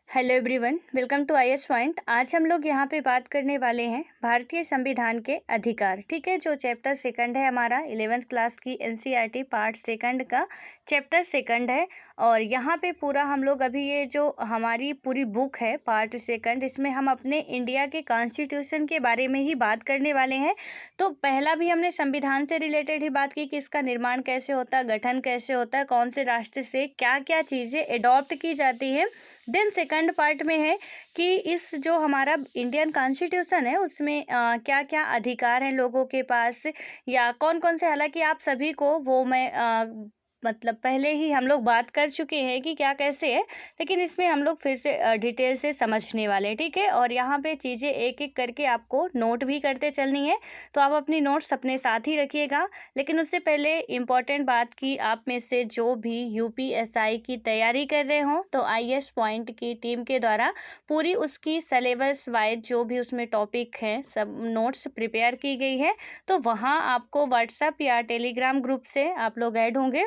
Hello everyone, welcome to IAS point. आज हम लोग यहाँ पे बात करने वाले हैं भारतीय संविधान के अधिकार। ठीक है, जो चैप्टर सेकंड है हमारा 11th क्लास की एनसीईआरटी पार्ट सेकंड का चैप्टर सेकंड है। और यहाँ पे पूरा हम लोग अभी ये जो हमारी पूरी बुक है पार्ट सेकंड, इसमें हम अपने इंडिया के कॉन्स्टिट्यूशन के बारे में ही बात करने वाले हैं। तो पहला भी हमने संविधान से रिलेटेड ही बात की कि इसका निर्माण कैसे होता है, गठन कैसे होता है, कौन से राष्ट्र से क्या क्या चीज़ें एडॉप्ट की जाती है। देन सेकंड पार्ट में है कि इस जो हमारा इंडियन कॉन्स्टिट्यूशन है उसमें क्या क्या अधिकार हैं लोगों के पास, या कौन कौन से, हालांकि आप सभी को वो मैं मतलब पहले ही हम लोग बात कर चुके हैं कि क्या कैसे है, लेकिन इसमें हम लोग फिर से डिटेल से समझने वाले हैं। ठीक है, और यहाँ पे चीज़ें एक एक करके आपको नोट भी करते चलनी है, तो आप अपनी नोट्स अपने साथ ही रखिएगा। लेकिन उससे पहले इम्पॉर्टेंट बात की, आप में से जो भी यूपीएसआई की तैयारी कर रहे हों तो आईएएस पॉइंट की टीम के द्वारा पूरी उसकी सिलेबस वाइज जो भी उसमें टॉपिक हैं सब नोट्स प्रिपेयर की गई है। तो वहाँ आपको व्हाट्सएप या टेलीग्राम ग्रुप से आप लोग ऐड होंगे,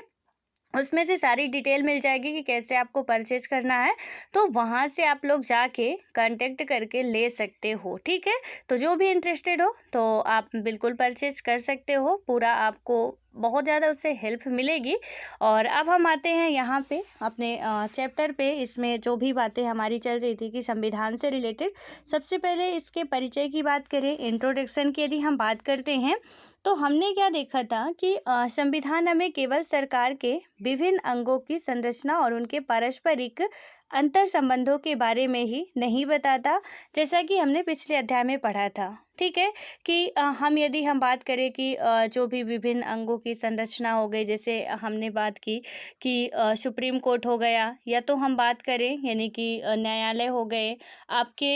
उसमें से सारी डिटेल मिल जाएगी कि कैसे आपको परचेज करना है। तो वहाँ से आप लोग जाके कांटेक्ट करके ले सकते हो। ठीक है, तो जो भी इंटरेस्टेड हो तो आप बिल्कुल परचेज कर सकते हो, पूरा आपको बहुत ज़्यादा उससे हेल्प मिलेगी। और अब हम आते हैं यहाँ पे अपने चैप्टर पे। इसमें जो भी बातें हमारी चल रही थी कि संविधान से रिलेटेड, सबसे पहले इसके परिचय की बात करें, इंट्रोडक्शन की यदि हम बात करते हैं तो हमने क्या देखा था कि संविधान हमें केवल सरकार के विभिन्न अंगों की संरचना और उनके पारस्परिक अंतर संबंधों के बारे में ही नहीं बताता, जैसा कि हमने पिछले अध्याय में पढ़ा था। ठीक है, कि हम बात करें कि जो भी विभिन्न अंगों की संरचना हो गई, जैसे हमने बात की कि सुप्रीम कोर्ट हो गया, या तो हम बात करें यानी कि न्यायालय हो गए आपके,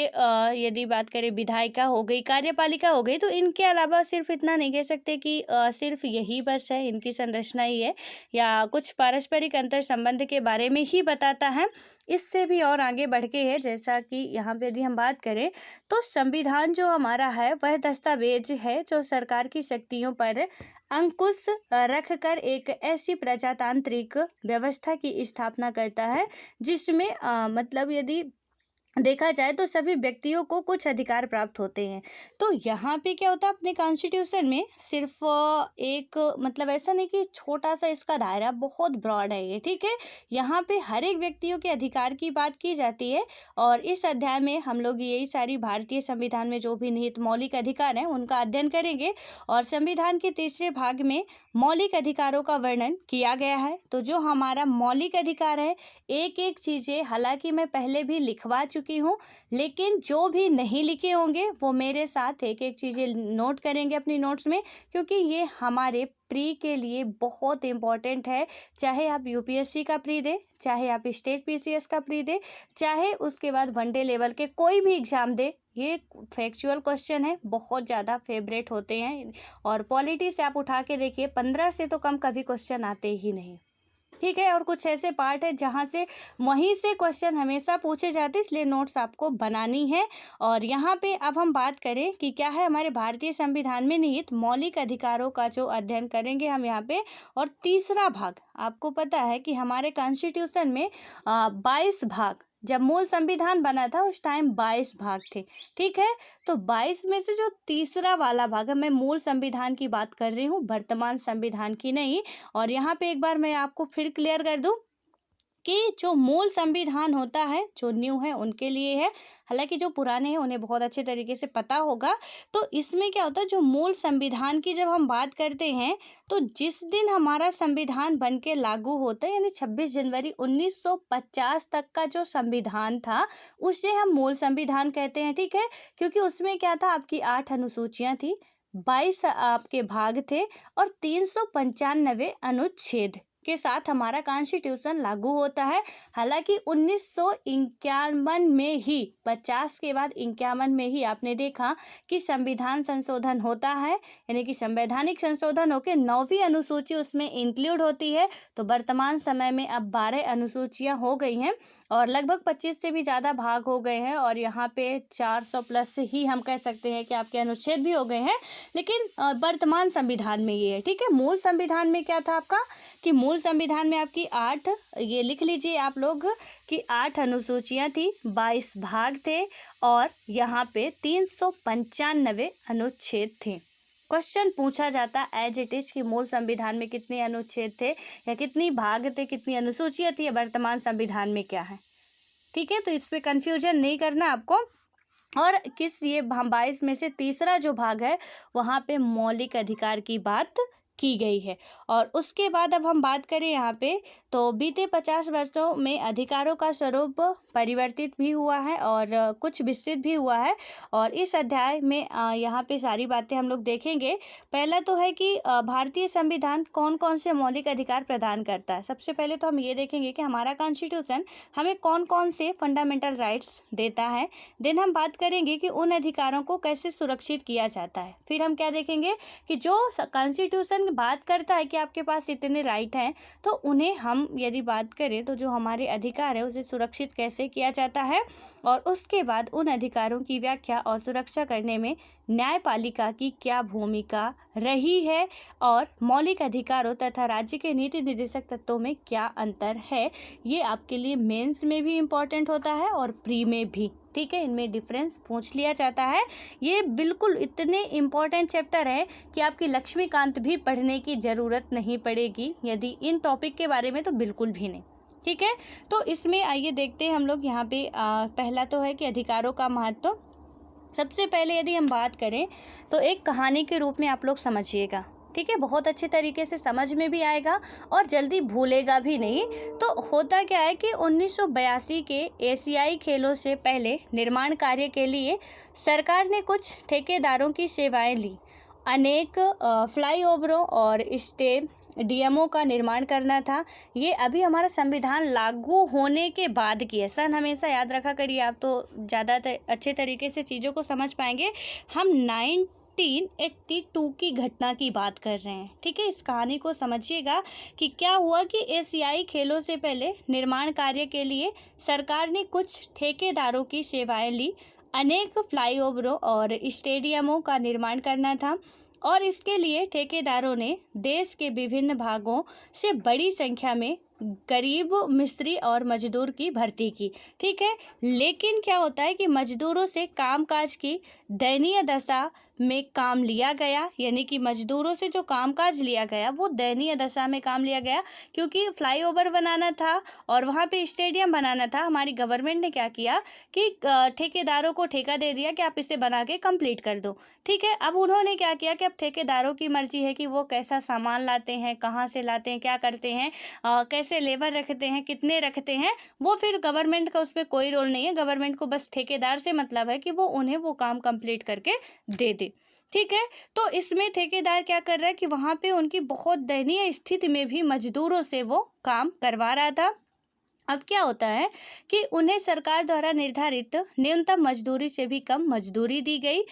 यदि बात करें विधायिका हो गई, कार्यपालिका हो गई। तो इनके अलावा सिर्फ इतना नहीं कह सकते कि सिर्फ यही बस है, इनकी संरचना ही है, या कुछ पारस्परिक अंतर संबंध के बारे में ही बताता है। इससे भी और आगे बढ़ के है, जैसा कि यहाँ पे यदि हम बात करें तो संविधान जो हमारा है वह दस्तावेज है जो सरकार की शक्तियों पर अंकुश रखकर एक ऐसी प्रजातांत्रिक व्यवस्था की स्थापना करता है जिसमें मतलब यदि देखा जाए तो सभी व्यक्तियों को कुछ अधिकार प्राप्त होते हैं। तो यहाँ पे क्या होता है, अपने कॉन्स्टिट्यूशन में सिर्फ एक मतलब ऐसा नहीं कि छोटा सा इसका दायरा, बहुत ब्रॉड है ये। ठीक है, यहाँ पे हर एक व्यक्तियों के अधिकार की बात की जाती है। और इस अध्याय में हम लोग यही सारी भारतीय संविधान में जो भी निहित मौलिक अधिकार हैं उनका अध्ययन करेंगे। और संविधान के तीसरे भाग में मौलिक अधिकारों का वर्णन किया गया है। तो जो हमारा मौलिक अधिकार है, एक एक चीज़ें हालांकि मैं पहले भी लिखवा चुकी हूँ, लेकिन जो भी नहीं लिखे होंगे वो मेरे साथ एक एक चीज़ें नोट करेंगे अपनी नोट्स में, क्योंकि ये हमारे प्री के लिए बहुत इम्पॉर्टेंट है। चाहे आप यूपीएससी का प्री दें, चाहे आप स्टेट पीसीएस का प्री दें, चाहे उसके बाद वनडे लेवल के कोई भी एग्जाम दे, ये फैक्चुअल क्वेश्चन है, बहुत ज़्यादा फेवरेट होते हैं। और पॉलिटी से आप उठा के देखिए, 15 से तो कम कभी क्वेश्चन आते ही नहीं। ठीक है, और कुछ ऐसे पार्ट है जहाँ से वहीं से क्वेश्चन हमेशा पूछे जाते, इसलिए नोट्स आपको बनानी है। और यहाँ पे अब हम बात करें कि क्या है हमारे भारतीय संविधान में निहित मौलिक अधिकारों का जो अध्ययन करेंगे हम यहाँ पे। और तीसरा भाग, आपको पता है कि हमारे कॉन्स्टिट्यूशन में 22 भाग, जब मूल संविधान बना था उस टाइम 22 भाग थे। ठीक है, तो 22 में से जो तीसरा वाला भाग है, मैं मूल संविधान की बात कर रही हूँ, वर्तमान संविधान की नहीं। और यहाँ पे एक बार मैं आपको फिर क्लियर कर दूं कि जो मूल संविधान होता है, जो न्यू है उनके लिए है, हालांकि जो पुराने हैं उन्हें बहुत अच्छे तरीके से पता होगा। तो इसमें क्या होता है, जो मूल संविधान की जब हम बात करते हैं तो जिस दिन हमारा संविधान बन के लागू होता है, यानी 26 जनवरी 1950 तक का जो संविधान था उसे हम मूल संविधान कहते हैं। ठीक है, क्योंकि उसमें क्या था, आपकी 8 अनुसूचियाँ थी, 22 आपके भाग थे और 395 अनुच्छेद के साथ हमारा कॉन्स्टिट्यूशन लागू होता है। हालांकि 1951 में ही, 50 के बाद 51 में ही आपने देखा कि संविधान संशोधन होता है, यानी कि संवैधानिक संशोधन होकर 9वीं अनुसूची उसमें इंक्लूड होती है। तो वर्तमान समय में अब 12 अनुसूचियां हो गई हैं और लगभग 25 से भी ज़्यादा भाग हो गए हैं। और यहाँ पे 400 प्लस ही हम कह सकते हैं कि आपके अनुच्छेद भी हो गए हैं, लेकिन वर्तमान संविधान में ये है। ठीक है, मूल संविधान में क्या था आपका कि मूल संविधान में आपकी 8, ये लिख लीजिए आप लोग कि 8 अनुसूचियां थी, 22 भाग थे और यहाँ पे 395 अनुच्छेद थे। क्वेश्चन पूछा जाता एज इट इज कि मूल संविधान में कितने अनुच्छेद थे या कितनी भाग थे, कितनी अनुसूचियां थी, या वर्तमान संविधान में क्या है। ठीक है, तो इस पे कंफ्यूजन नहीं करना आपको। और किस ये हम 22 में से तीसरा जो भाग है वहाँ पे मौलिक अधिकार की बात की गई है। और उसके बाद अब हम बात करें यहाँ पे, तो बीते 50 वर्षों में अधिकारों का स्वरूप परिवर्तित भी हुआ है और कुछ विस्तृत भी हुआ है। और इस अध्याय में यहाँ पे सारी बातें हम लोग देखेंगे। पहला तो है कि भारतीय संविधान कौन कौन से मौलिक अधिकार प्रदान करता है। सबसे पहले तो हम ये देखेंगे कि हमारा कॉन्स्टिट्यूशन हमें कौन कौन से फंडामेंटल राइट्स देता है। देन हम बात करेंगे कि उन अधिकारों को कैसे सुरक्षित किया जाता है। फिर हम क्या देखेंगे कि जो कॉन्स्टिट्यूशन बात करता है कि आपके पास इतने राइट हैं, तो उन्हें हम यदि बात करें तो जो हमारे अधिकार है उसे सुरक्षित कैसे किया जाता है। और उसके बाद उन अधिकारों की व्याख्या और सुरक्षा करने में न्यायपालिका की क्या भूमिका रही है और मौलिक अधिकारों तथा राज्य के नीति निर्देशक तत्वों में क्या अंतर है। ये आपके लिए मेंस में भी इम्पोर्टेंट होता है और प्री में भी। ठीक है, इनमें डिफरेंस पूछ लिया जाता है। ये बिल्कुल इतने इम्पॉर्टेंट चैप्टर है कि आपकी लक्ष्मीकांत भी पढ़ने की ज़रूरत नहीं पड़ेगी यदि इन टॉपिक के बारे में, तो बिल्कुल भी नहीं। ठीक है, तो इसमें आइए देखते हैं हम लोग यहाँ पे पहला तो है कि अधिकारों का महत्व। सबसे पहले यदि हम बात करें तो एक कहानी के रूप में आप लोग समझिएगा। ठीक है, बहुत अच्छे तरीके से समझ में भी आएगा और जल्दी भूलेगा भी नहीं। तो होता क्या है कि 1982 के एशियाई खेलों से पहले निर्माण कार्य के लिए सरकार ने कुछ ठेकेदारों की सेवाएं ली। अनेक फ्लाईओवरों और स्टेडियमों का निर्माण करना था। ये अभी हमारा संविधान लागू होने के बाद की है। सन हमेशा याद रखा करिए, आप तो ज़्यादा अच्छे तरीके से चीज़ों को समझ पाएंगे। हम 1982 की घटना की बात कर रहे हैं। ठीक है, इस कहानी को समझिएगा कि क्या हुआ कि एशियाई खेलों से पहले निर्माण कार्य के लिए सरकार ने कुछ ठेकेदारों की सेवाएं ली। अनेक फ्लाईओवरों और स्टेडियमों का निर्माण करना था और इसके लिए ठेकेदारों ने देश के विभिन्न भागों से बड़ी संख्या में गरीब मिस्त्री और मजदूर की भर्ती की। ठीक है, लेकिन क्या होता है कि मजदूरों से कामकाज की दयनीय दशा में काम लिया गया, यानी कि मजदूरों से जो कामकाज लिया गया वो दयनीय दशा में काम लिया गया, क्योंकि फ्लाईओवर बनाना था और वहाँ पे स्टेडियम बनाना था। हमारी गवर्नमेंट ने क्या किया कि ठेकेदारों को ठेका दे दिया कि आप इसे बना के कंप्लीट कर दो। ठीक है, अब उन्होंने क्या किया कि अब ठेकेदारों की मर्जी है कि वो कैसा सामान लाते हैं, कहाँ से लाते हैं, क्या करते हैं, कैसे लेबर रखते हैं, कितने रखते हैं, वो फिर गवर्नमेंट का उसमें कोई रोल नहीं है। गवर्नमेंट को बस ठेकेदार से मतलब है कि वो उन्हें वो काम कंप्लीट करके दे दे। ठीक है, तो इसमें ठेकेदार क्या कर रहा है कि वहाँ पे उनकी बहुत दयनीय स्थिति में भी मजदूरों से वो काम करवा रहा था। अब क्या होता है कि उन्हें सरकार द्वारा निर्धारित न्यूनतम मजदूरी से भी कम मजदूरी दी गई।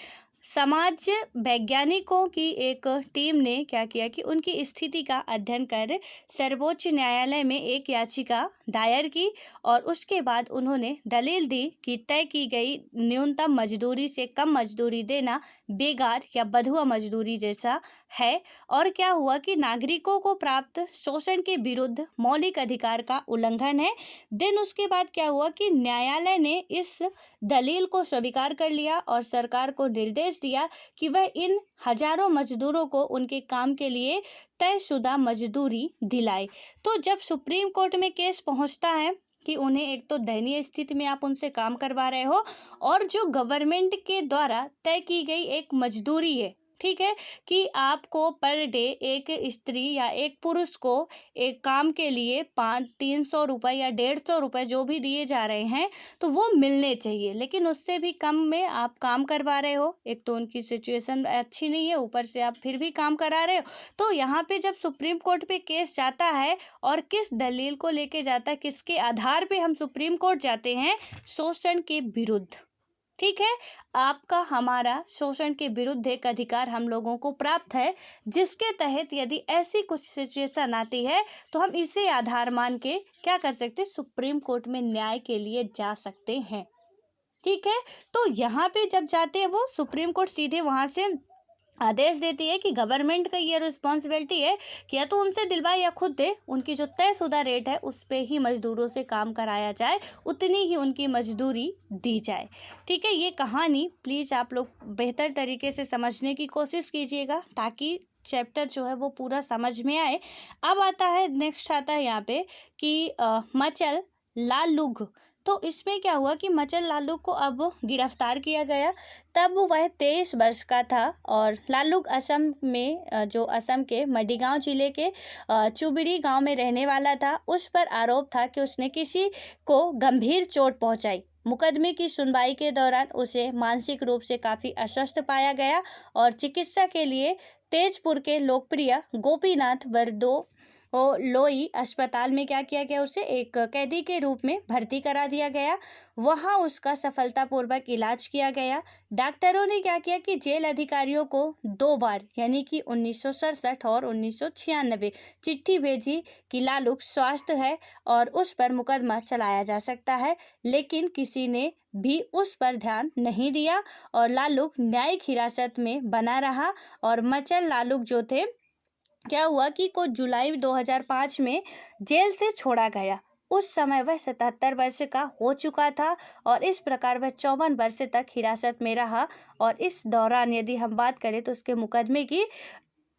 समाज वैज्ञानिकों की एक टीम ने क्या किया कि उनकी स्थिति का अध्ययन कर सर्वोच्च न्यायालय में एक याचिका दायर की और उसके बाद उन्होंने दलील दी कि तय की गई न्यूनतम मजदूरी से कम मजदूरी देना बेगार या बंधुआ मजदूरी जैसा है। और क्या हुआ कि नागरिकों को प्राप्त शोषण के विरुद्ध मौलिक अधिकार का उल्लंघन है। देन उसके बाद क्या हुआ कि न्यायालय ने इस दलील को स्वीकार कर लिया और सरकार को निर्देश दिया कि वह इन हजारों मजदूरों को उनके काम के लिए तयशुदा मजदूरी दिलाए। तो जब सुप्रीम कोर्ट में केस पहुंचता है कि उन्हें एक तो दयनीय स्थिति में आप उनसे काम करवा रहे हो और जो गवर्नमेंट के द्वारा तय की गई एक मजदूरी है, ठीक है, कि आपको पर डे एक स्त्री या एक पुरुष को एक काम के लिए 300 रुपये या 150 रुपये जो भी दिए जा रहे हैं तो वो मिलने चाहिए, लेकिन उससे भी कम में आप काम करवा रहे हो। एक तो उनकी सिचुएशन अच्छी नहीं है, ऊपर से आप फिर भी काम करा रहे हो। तो यहाँ पे जब सुप्रीम कोर्ट पे केस जाता है और किस दलील को लेके जाता है, किसके आधार पे हम सुप्रीम कोर्ट जाते हैं, शोषण के विरुद्ध। ठीक है, आपका हमारा शोषण के विरुद्ध एक अधिकार हम लोगों को प्राप्त है, जिसके तहत यदि ऐसी कुछ सिचुएशन आती है तो हम इसे आधार मान के क्या कर सकते हैं, सुप्रीम कोर्ट में न्याय के लिए जा सकते हैं। ठीक है, तो यहाँ पे जब जाते हैं वो सुप्रीम कोर्ट सीधे वहाँ से आदेश देती है कि गवर्नमेंट का ये रिस्पॉन्सिबिलिटी है कि या तो उनसे दिलवाए या खुद दे, उनकी जो तयशुदा रेट है उस पे ही मजदूरों से काम कराया जाए, उतनी ही उनकी मजदूरी दी जाए। ठीक है, ये कहानी प्लीज़ आप लोग बेहतर तरीके से समझने की कोशिश कीजिएगा ताकि चैप्टर जो है वो पूरा समझ में आए। अब आता है, नेक्स्ट आता है यहाँ पे कि मचल लालुग। तो इसमें क्या हुआ कि मचल लालुग को अब गिरफ्तार किया गया। तब वह 23 वर्ष का था और लालुग असम में जो असम के मडीगांव जिले के चुबड़ी गांव में रहने वाला था। उस पर आरोप था कि उसने किसी को गंभीर चोट पहुंचाई। मुकदमे की सुनवाई के दौरान उसे मानसिक रूप से काफ़ी अस्वस्थ पाया गया और चिकित्सा के लिए तेजपुर के लोकप्रिय गोपीनाथ बरदो लोई अस्पताल में क्या किया गया, उसे एक कैदी के रूप में भर्ती करा दिया गया। वहां उसका सफलतापूर्वक इलाज किया गया। डॉक्टरों ने क्या किया कि जेल अधिकारियों को 2 बार यानी कि 1967 और 1996 चिट्ठी भेजी कि लालुग स्वस्थ है और उस पर मुकदमा चलाया जा सकता है, लेकिन किसी ने भी उस पर ध्यान नहीं दिया और लालुग न्यायिक हिरासत में बना रहा। और मचल लालुग जो थे, क्या हुआ कि को जुलाई 2005 में जेल से छोड़ा गया। उस समय वह 77 वर्ष का हो चुका था और इस प्रकार वह 54 वर्ष तक हिरासत में रहा। और इस दौरान यदि हम बात करें तो उसके मुकदमे की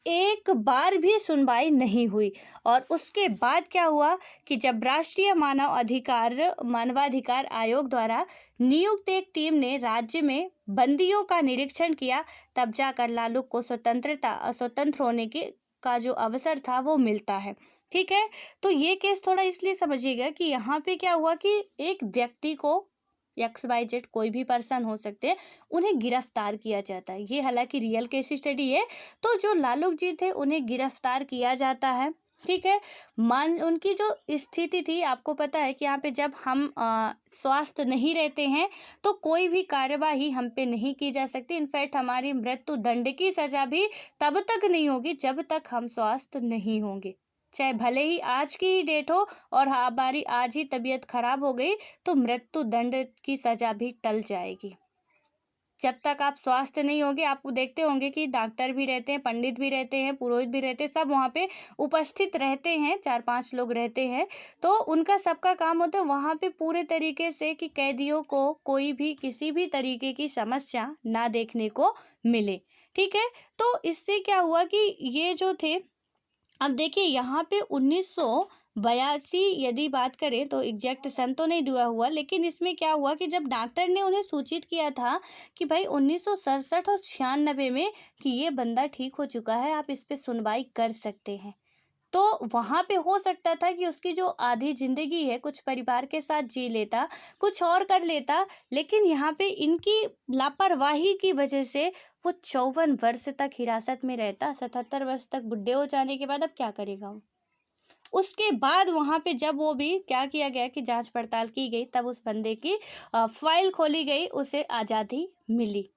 एक बार भी सुनवाई नहीं हुई। और उसके बाद क्या हुआ कि जब राष्ट्रीय मानवाधिकार आयोग द्वारा नियुक्त एक टीम ने राज्य में बंदियों का निरीक्षण किया, तब जाकर लालुग को स्वतंत्र होने की का जो अवसर था वो मिलता है। ठीक है, तो ये केस थोड़ा इसलिए समझिएगा कि यहाँ पे क्या हुआ कि एक व्यक्ति को XYZ कोई भी पर्सन हो सकते हैं, उन्हें गिरफ्तार किया जाता है। ये हालांकि रियल केस स्टडी है। तो जो लालुग जी थे उन्हें गिरफ्तार किया जाता है। ठीक है, उनकी जो स्थिति थी, आपको पता है कि यहाँ पे जब हम स्वस्थ नहीं रहते हैं तो कोई भी कार्यवाही हम पे नहीं की जा सकती। इनफैक्ट हमारी मृत्यु दंड की सजा भी तब तक नहीं होगी जब तक हम स्वस्थ नहीं होंगे। चाहे भले ही आज की ही डेट हो और हमारी आज ही तबीयत खराब हो गई तो मृत्यु दंड की सजा भी टल जाएगी। जब तक आप स्वास्थ्य नहीं होंगे, आप देखते होंगे कि डॉक्टर भी रहते हैं, पंडित भी रहते हैं, पुरोहित भी रहते हैं, सब वहाँ पे उपस्थित रहते हैं, 4-5 लोग रहते हैं। तो उनका सबका काम होता है वहाँ पे पूरे तरीके से कि कैदियों को कोई भी किसी भी तरीके की समस्या ना देखने को मिले। ठीक है, तो इससे क्या हुआ कि ये जो थे, अब देखिए यहाँ पे 1982 यदि बात करें तो एग्जैक्ट सन तो नहीं दिया हुआ, लेकिन इसमें क्या हुआ कि जब डॉक्टर ने उन्हें सूचित किया था कि भाई 1967 और 96 में कि ये बंदा ठीक हो चुका है, आप इस पे सुनवाई कर सकते हैं, तो वहाँ पे हो सकता था कि उसकी जो आधी जिंदगी है कुछ परिवार के साथ जी लेता, कुछ और कर लेता। लेकिन यहाँ पे इनकी लापरवाही की वजह से वो 54 वर्ष तक हिरासत में रहता। 77 वर्ष तक बुढ़े हो जाने के बाद अब क्या करेगा वो। उसके बाद वहाँ पे जब वो भी क्या किया गया कि जांच पड़ताल की गई, तब उस बंदे की फाइल खोली गई, उसे आज़ादी मिली।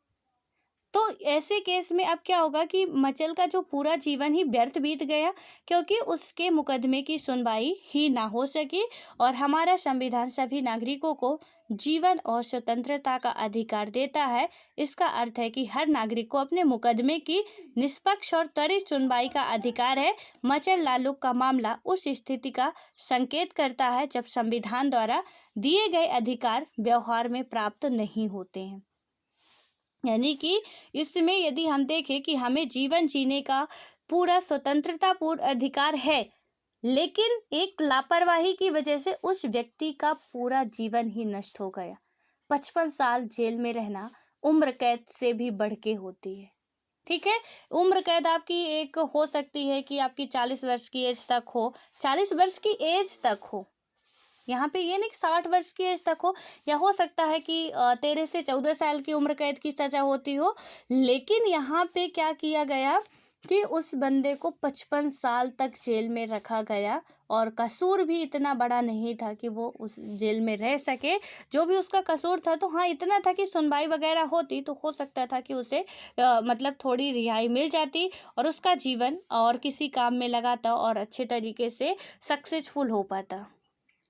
तो ऐसे केस में अब क्या होगा कि मचल का जो पूरा जीवन ही व्यर्थ बीत गया, क्योंकि उसके मुकदमे की सुनवाई ही ना हो सकी। और हमारा संविधान सभी नागरिकों को जीवन और स्वतंत्रता का अधिकार देता है। इसका अर्थ है कि हर नागरिक को अपने मुकदमे की निष्पक्ष और त्वरित सुनवाई का अधिकार है। मचल लालुग का मामला उस स्थिति का संकेत करता है जब संविधान द्वारा दिए गए अधिकार व्यवहार में प्राप्त नहीं होते हैं। यानी कि इसमें यदि हम देखें कि हमें जीवन जीने का पूरा स्वतंत्रता पूर्ण अधिकार है, लेकिन एक लापरवाही की वजह से उस व्यक्ति का पूरा जीवन ही नष्ट हो गया। 55 साल जेल में रहना उम्र कैद से भी बढ़ के होती है। ठीक है, उम्र कैद आपकी एक हो सकती है कि आपकी 40 वर्ष की एज तक हो, 40 वर्ष की एज तक हो। यहाँ पे ये नहीं कि 60 वर्ष की एज तक हो, या हो सकता है कि 13 से 14 साल की उम्र कैद की सजा होती हो। लेकिन यहाँ पे क्या किया गया कि उस बंदे को 55 साल तक जेल में रखा गया और कसूर भी इतना बड़ा नहीं था कि वो उस जेल में रह सके। जो भी उसका कसूर था तो हाँ इतना था कि सुनवाई वगैरह होती तो हो सकता था कि उसे मतलब थोड़ी रिहाई मिल जाती और उसका जीवन और किसी काम में लगाता और अच्छे तरीके से सक्सेसफुल हो पाता।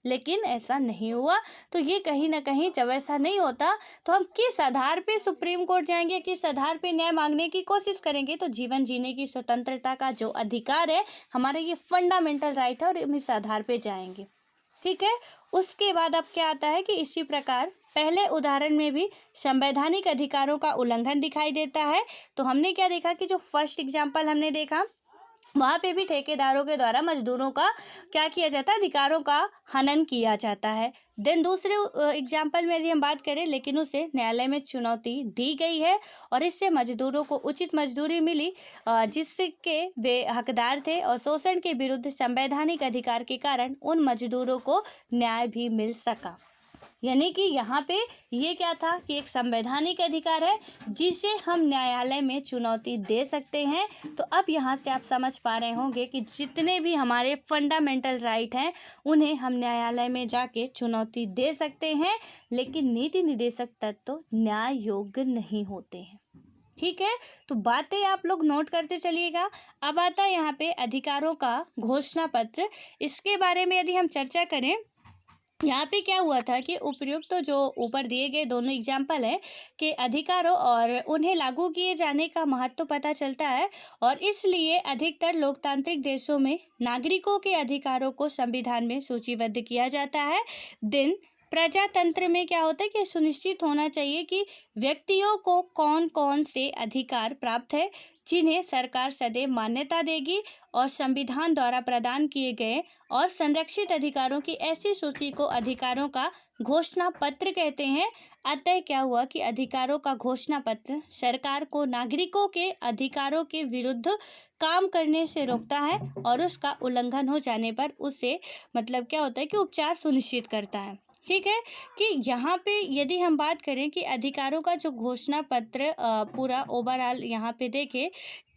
लेकिन ऐसा नहीं हुआ। तो ये कहीं ना कहीं जब ऐसा नहीं होता तो हम किस आधार पे सुप्रीम कोर्ट जाएंगे, किस आधार पे न्याय मांगने की कोशिश करेंगे? तो जीवन जीने की स्वतंत्रता का जो अधिकार है हमारा, ये फंडामेंटल राइट है और हम इस आधार पे जाएंगे। ठीक है। उसके बाद अब क्या आता है कि इसी प्रकार पहले उदाहरण में भी संवैधानिक अधिकारों का उल्लंघन दिखाई देता है। तो हमने क्या देखा कि जो फर्स्ट एग्जाम्पल हमने देखा वहाँ पे भी ठेकेदारों के द्वारा मजदूरों का क्या किया जाता है, अधिकारों का हनन किया जाता है। देन दूसरे एग्जाम्पल में यदि हम बात करें, लेकिन उसे न्यायालय में चुनौती दी गई है और इससे मजदूरों को उचित मजदूरी मिली जिसके वे हकदार थे, और शोषण के विरुद्ध संवैधानिक अधिकार के कारण उन मजदूरों को न्याय भी मिल सका। यानी कि यहाँ पे ये क्या था कि एक संवैधानिक अधिकार है जिसे हम न्यायालय में चुनौती दे सकते हैं। तो अब यहाँ से आप समझ पा रहे होंगे कि जितने भी हमारे फंडामेंटल राइट हैं उन्हें हम न्यायालय में जाके चुनौती दे सकते हैं, लेकिन नीति निर्देशक तत्व न्याय योग्य नहीं होते हैं। ठीक है। तो बातें आप लोग नोट करते चलिएगा। अब आता है यहाँ पे अधिकारों का घोषणा पत्र। इसके बारे में यदि हम चर्चा करें, यहाँ पे क्या हुआ था कि उपयुक्त तो जो ऊपर दिए गए दोनों एग्जाम्पल है कि अधिकारों और उन्हें लागू किए जाने का महत्व पता चलता है, और इसलिए अधिकतर लोकतांत्रिक देशों में नागरिकों के अधिकारों को संविधान में सूचीबद्ध किया जाता है। दिन प्रजातंत्र में क्या होता है कि सुनिश्चित होना चाहिए कि व्यक्तियों को कौन कौन से अधिकार प्राप्त है जिन्हें सरकार सदैव मान्यता देगी, और संविधान द्वारा प्रदान किए गए और संरक्षित अधिकारों की ऐसी सूची को अधिकारों का घोषणा पत्र कहते हैं। अतः क्या हुआ कि अधिकारों का घोषणा पत्र सरकार को नागरिकों के अधिकारों के विरुद्ध काम करने से रोकता है, और उसका उल्लंघन हो जाने पर उसे मतलब क्या होता है कि उपचार सुनिश्चित करता है। ठीक है। कि यहाँ पे यदि हम बात करें कि अधिकारों का जो घोषणा पत्र पूरा ओवरऑल यहाँ पे देखें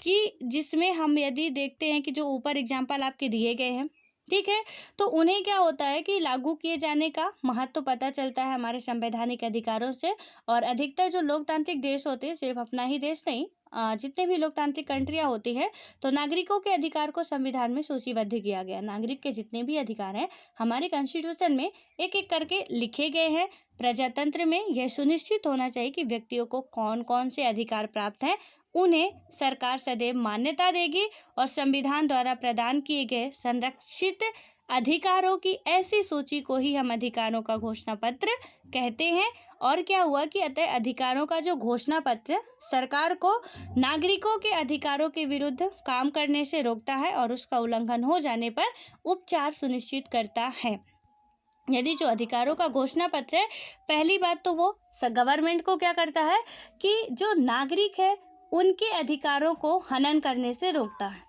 कि जिसमें हम यदि देखते हैं कि जो ऊपर एग्जाम्पल आपके दिए गए हैं, ठीक है, तो उन्हें क्या होता है कि लागू किए जाने का महत्व पता चलता है हमारे संवैधानिक अधिकारों से। और अधिकतर जो लोकतांत्रिक देश होते हैं, सिर्फ अपना ही देश नहीं, जितने भी लोकतांत्रिक कंट्रियां होती है, तो नागरिकों के अधिकार को संविधान में सूचीबद्ध किया गया। नागरिक के जितने भी अधिकार हैं हमारे कॉन्स्टिट्यूशन में एक एक करके लिखे गए हैं। प्रजातंत्र में यह सुनिश्चित होना चाहिए कि व्यक्तियों को कौन कौन से अधिकार प्राप्त हैं उन्हें सरकार सदैव मान्यता देगी, और संविधान द्वारा प्रदान किए गए संरक्षित अधिकारों की ऐसी सूची को ही हम अधिकारों का घोषणा पत्र कहते हैं। और क्या हुआ कि अतः अधिकारों का जो घोषणा पत्र सरकार को नागरिकों के अधिकारों के विरुद्ध काम करने से रोकता है, और उसका उल्लंघन हो जाने पर उपचार सुनिश्चित करता है। यदि जो अधिकारों का घोषणा पत्र है, पहली बात तो वो गवर्नमेंट को क्या करता है कि जो नागरिक है उनके अधिकारों को हनन करने से रोकता है,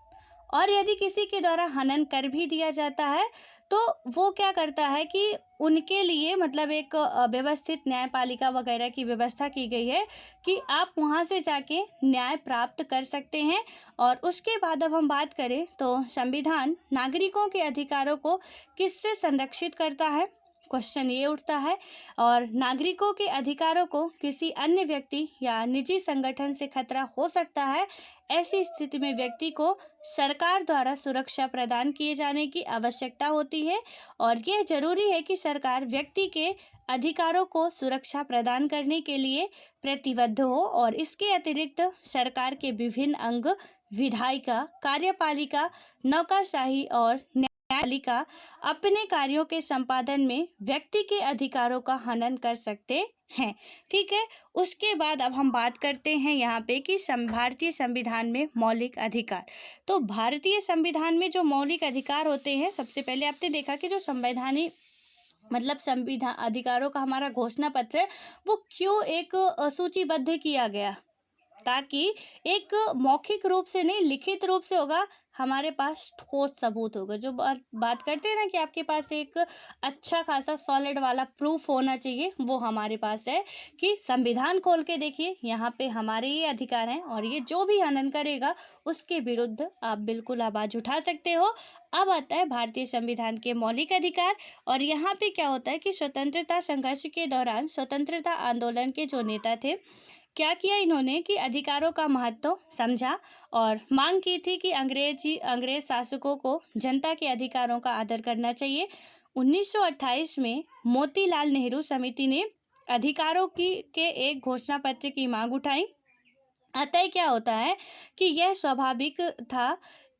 और यदि किसी के द्वारा हनन कर भी दिया जाता है तो वो क्या करता है कि उनके लिए मतलब एक व्यवस्थित न्यायपालिका वगैरह की व्यवस्था की गई है कि आप वहाँ से जाके न्याय प्राप्त कर सकते हैं। और उसके बाद अब हम बात करें तो संविधान नागरिकों के अधिकारों को किससे संरक्षित करता है, क्वेश्चन ये उठता है। और नागरिकों के अधिकारों को किसी अन्य व्यक्ति या निजी संगठन से खतरा हो सकता है, ऐसी स्थिति में व्यक्ति को सरकार द्वारा सुरक्षा प्रदान किए जाने की आवश्यकता होती है, और यह जरूरी है कि सरकार व्यक्ति के अधिकारों को सुरक्षा प्रदान करने के लिए प्रतिबद्ध हो। और इसके अतिरिक्त सरकार के विभिन्न अंग विधायिका, कार्यपालिका, नौकरशाही और न्यायपालिका अपने कार्यों के संपादन में व्यक्ति के अधिकारों का हनन कर सकते हैं। ठीक है। उसके बाद अब हम बात करते हैं यहाँ पे कि भारतीय संविधान में मौलिक अधिकार। तो भारतीय संविधान में जो मौलिक अधिकार होते हैं, सबसे पहले आपने देखा कि जो संवैधानिक मतलब संविधान अधिकारों का हमारा घोषणा पत्र है वो क्यों एक सूचीबद्ध किया गया, ताकि एक मौखिक रूप से नहीं लिखित रूप से होगा, हमारे पास ठोस सबूत होगा। जो बात करते हैं ना कि आपके पास एक अच्छा खासा सॉलिड वाला प्रूफ होना चाहिए, वो हमारे पास है कि संविधान खोल के देखिए, यहाँ पे हमारे ये अधिकार हैं, और ये जो भी हनन करेगा उसके विरुद्ध आप बिल्कुल आवाज उठा सकते हो। अब आता है भारतीय संविधान के मौलिक अधिकार, और यहाँ पे क्या होता है कि स्वतंत्रता संघर्ष के दौरान स्वतंत्रता आंदोलन के जो नेता थे, क्या किया इन्होंने कि अधिकारों का महत्व समझा और मांग की थी कि अंग्रेज शासकों को जनता के अधिकारों का आदर करना चाहिए। 1928 में मोतीलाल नेहरू समिति ने अधिकारों की के एक घोषणा पत्र की मांग उठाई। अतः क्या होता है कि यह स्वाभाविक था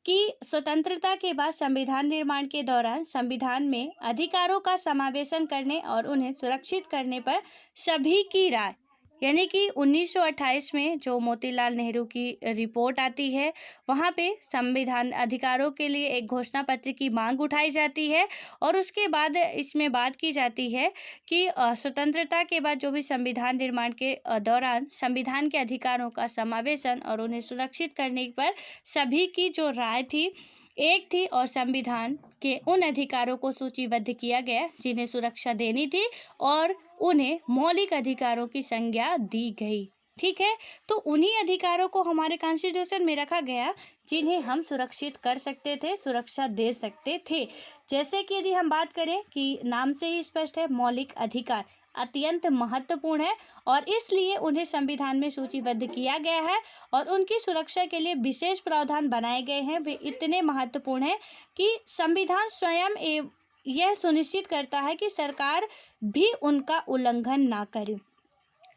कि स्वतंत्रता के बाद संविधान निर्माण के दौरान संविधान में अधिकारों का समावेशन करने और उन्हें सुरक्षित करने पर सभी की राय, यानी कि 1928 में जो मोतीलाल नेहरू की रिपोर्ट आती है वहाँ पे संविधान अधिकारों के लिए एक घोषणा पत्र की मांग उठाई जाती है और उसके बाद इसमें बात की जाती है कि स्वतंत्रता के बाद जो भी संविधान निर्माण के दौरान संविधान के अधिकारों का समावेशन और उन्हें सुरक्षित करने पर सभी की जो राय थी एक थी और संविधान के उन अधिकारों को सूचीबद्ध किया गया जिन्हें सुरक्षा देनी थी और उन्हें मौलिक अधिकारों की संज्ञा दी गई। ठीक है, तो उन्हीं अधिकारों को हमारे कॉन्स्टिट्यूशन में रखा गया जिन्हें हम सुरक्षित कर सकते थे, सुरक्षा दे सकते थे। जैसे कि यदि हम बात करें कि नाम से ही स्पष्ट है, मौलिक अधिकार अत्यंत महत्वपूर्ण है और इसलिए उन्हें संविधान में सूचीबद्ध किया गया है और उनकी सुरक्षा के लिए विशेष प्रावधान बनाए गए हैं। वे इतने महत्वपूर्ण हैं कि संविधान स्वयं यह सुनिश्चित करता है कि सरकार भी उनका उल्लंघन ना करे।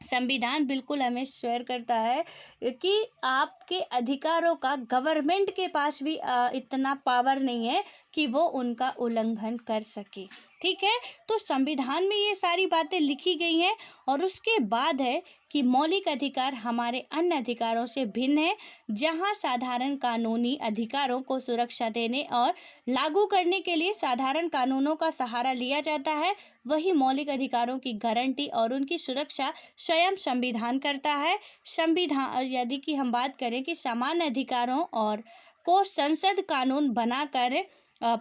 संविधान बिल्कुल हमें श्योर करता है कि आपके अधिकारों का गवर्नमेंट के पास भी इतना पावर नहीं है कि वो उनका उल्लंघन कर सके। ठीक है, तो संविधान में ये सारी बातें लिखी गई हैं और उसके बाद है कि मौलिक अधिकार हमारे अन्य अधिकारों से भिन्न है। जहां साधारण कानूनी अधिकारों को सुरक्षा देने और लागू करने के लिए साधारण कानूनों का सहारा लिया जाता है, वही मौलिक अधिकारों की गारंटी और उनकी सुरक्षा स्वयं संविधान करता है। संविधान यदि कि हम बात करें कि समान अधिकारों और को संसद कानून बनाकर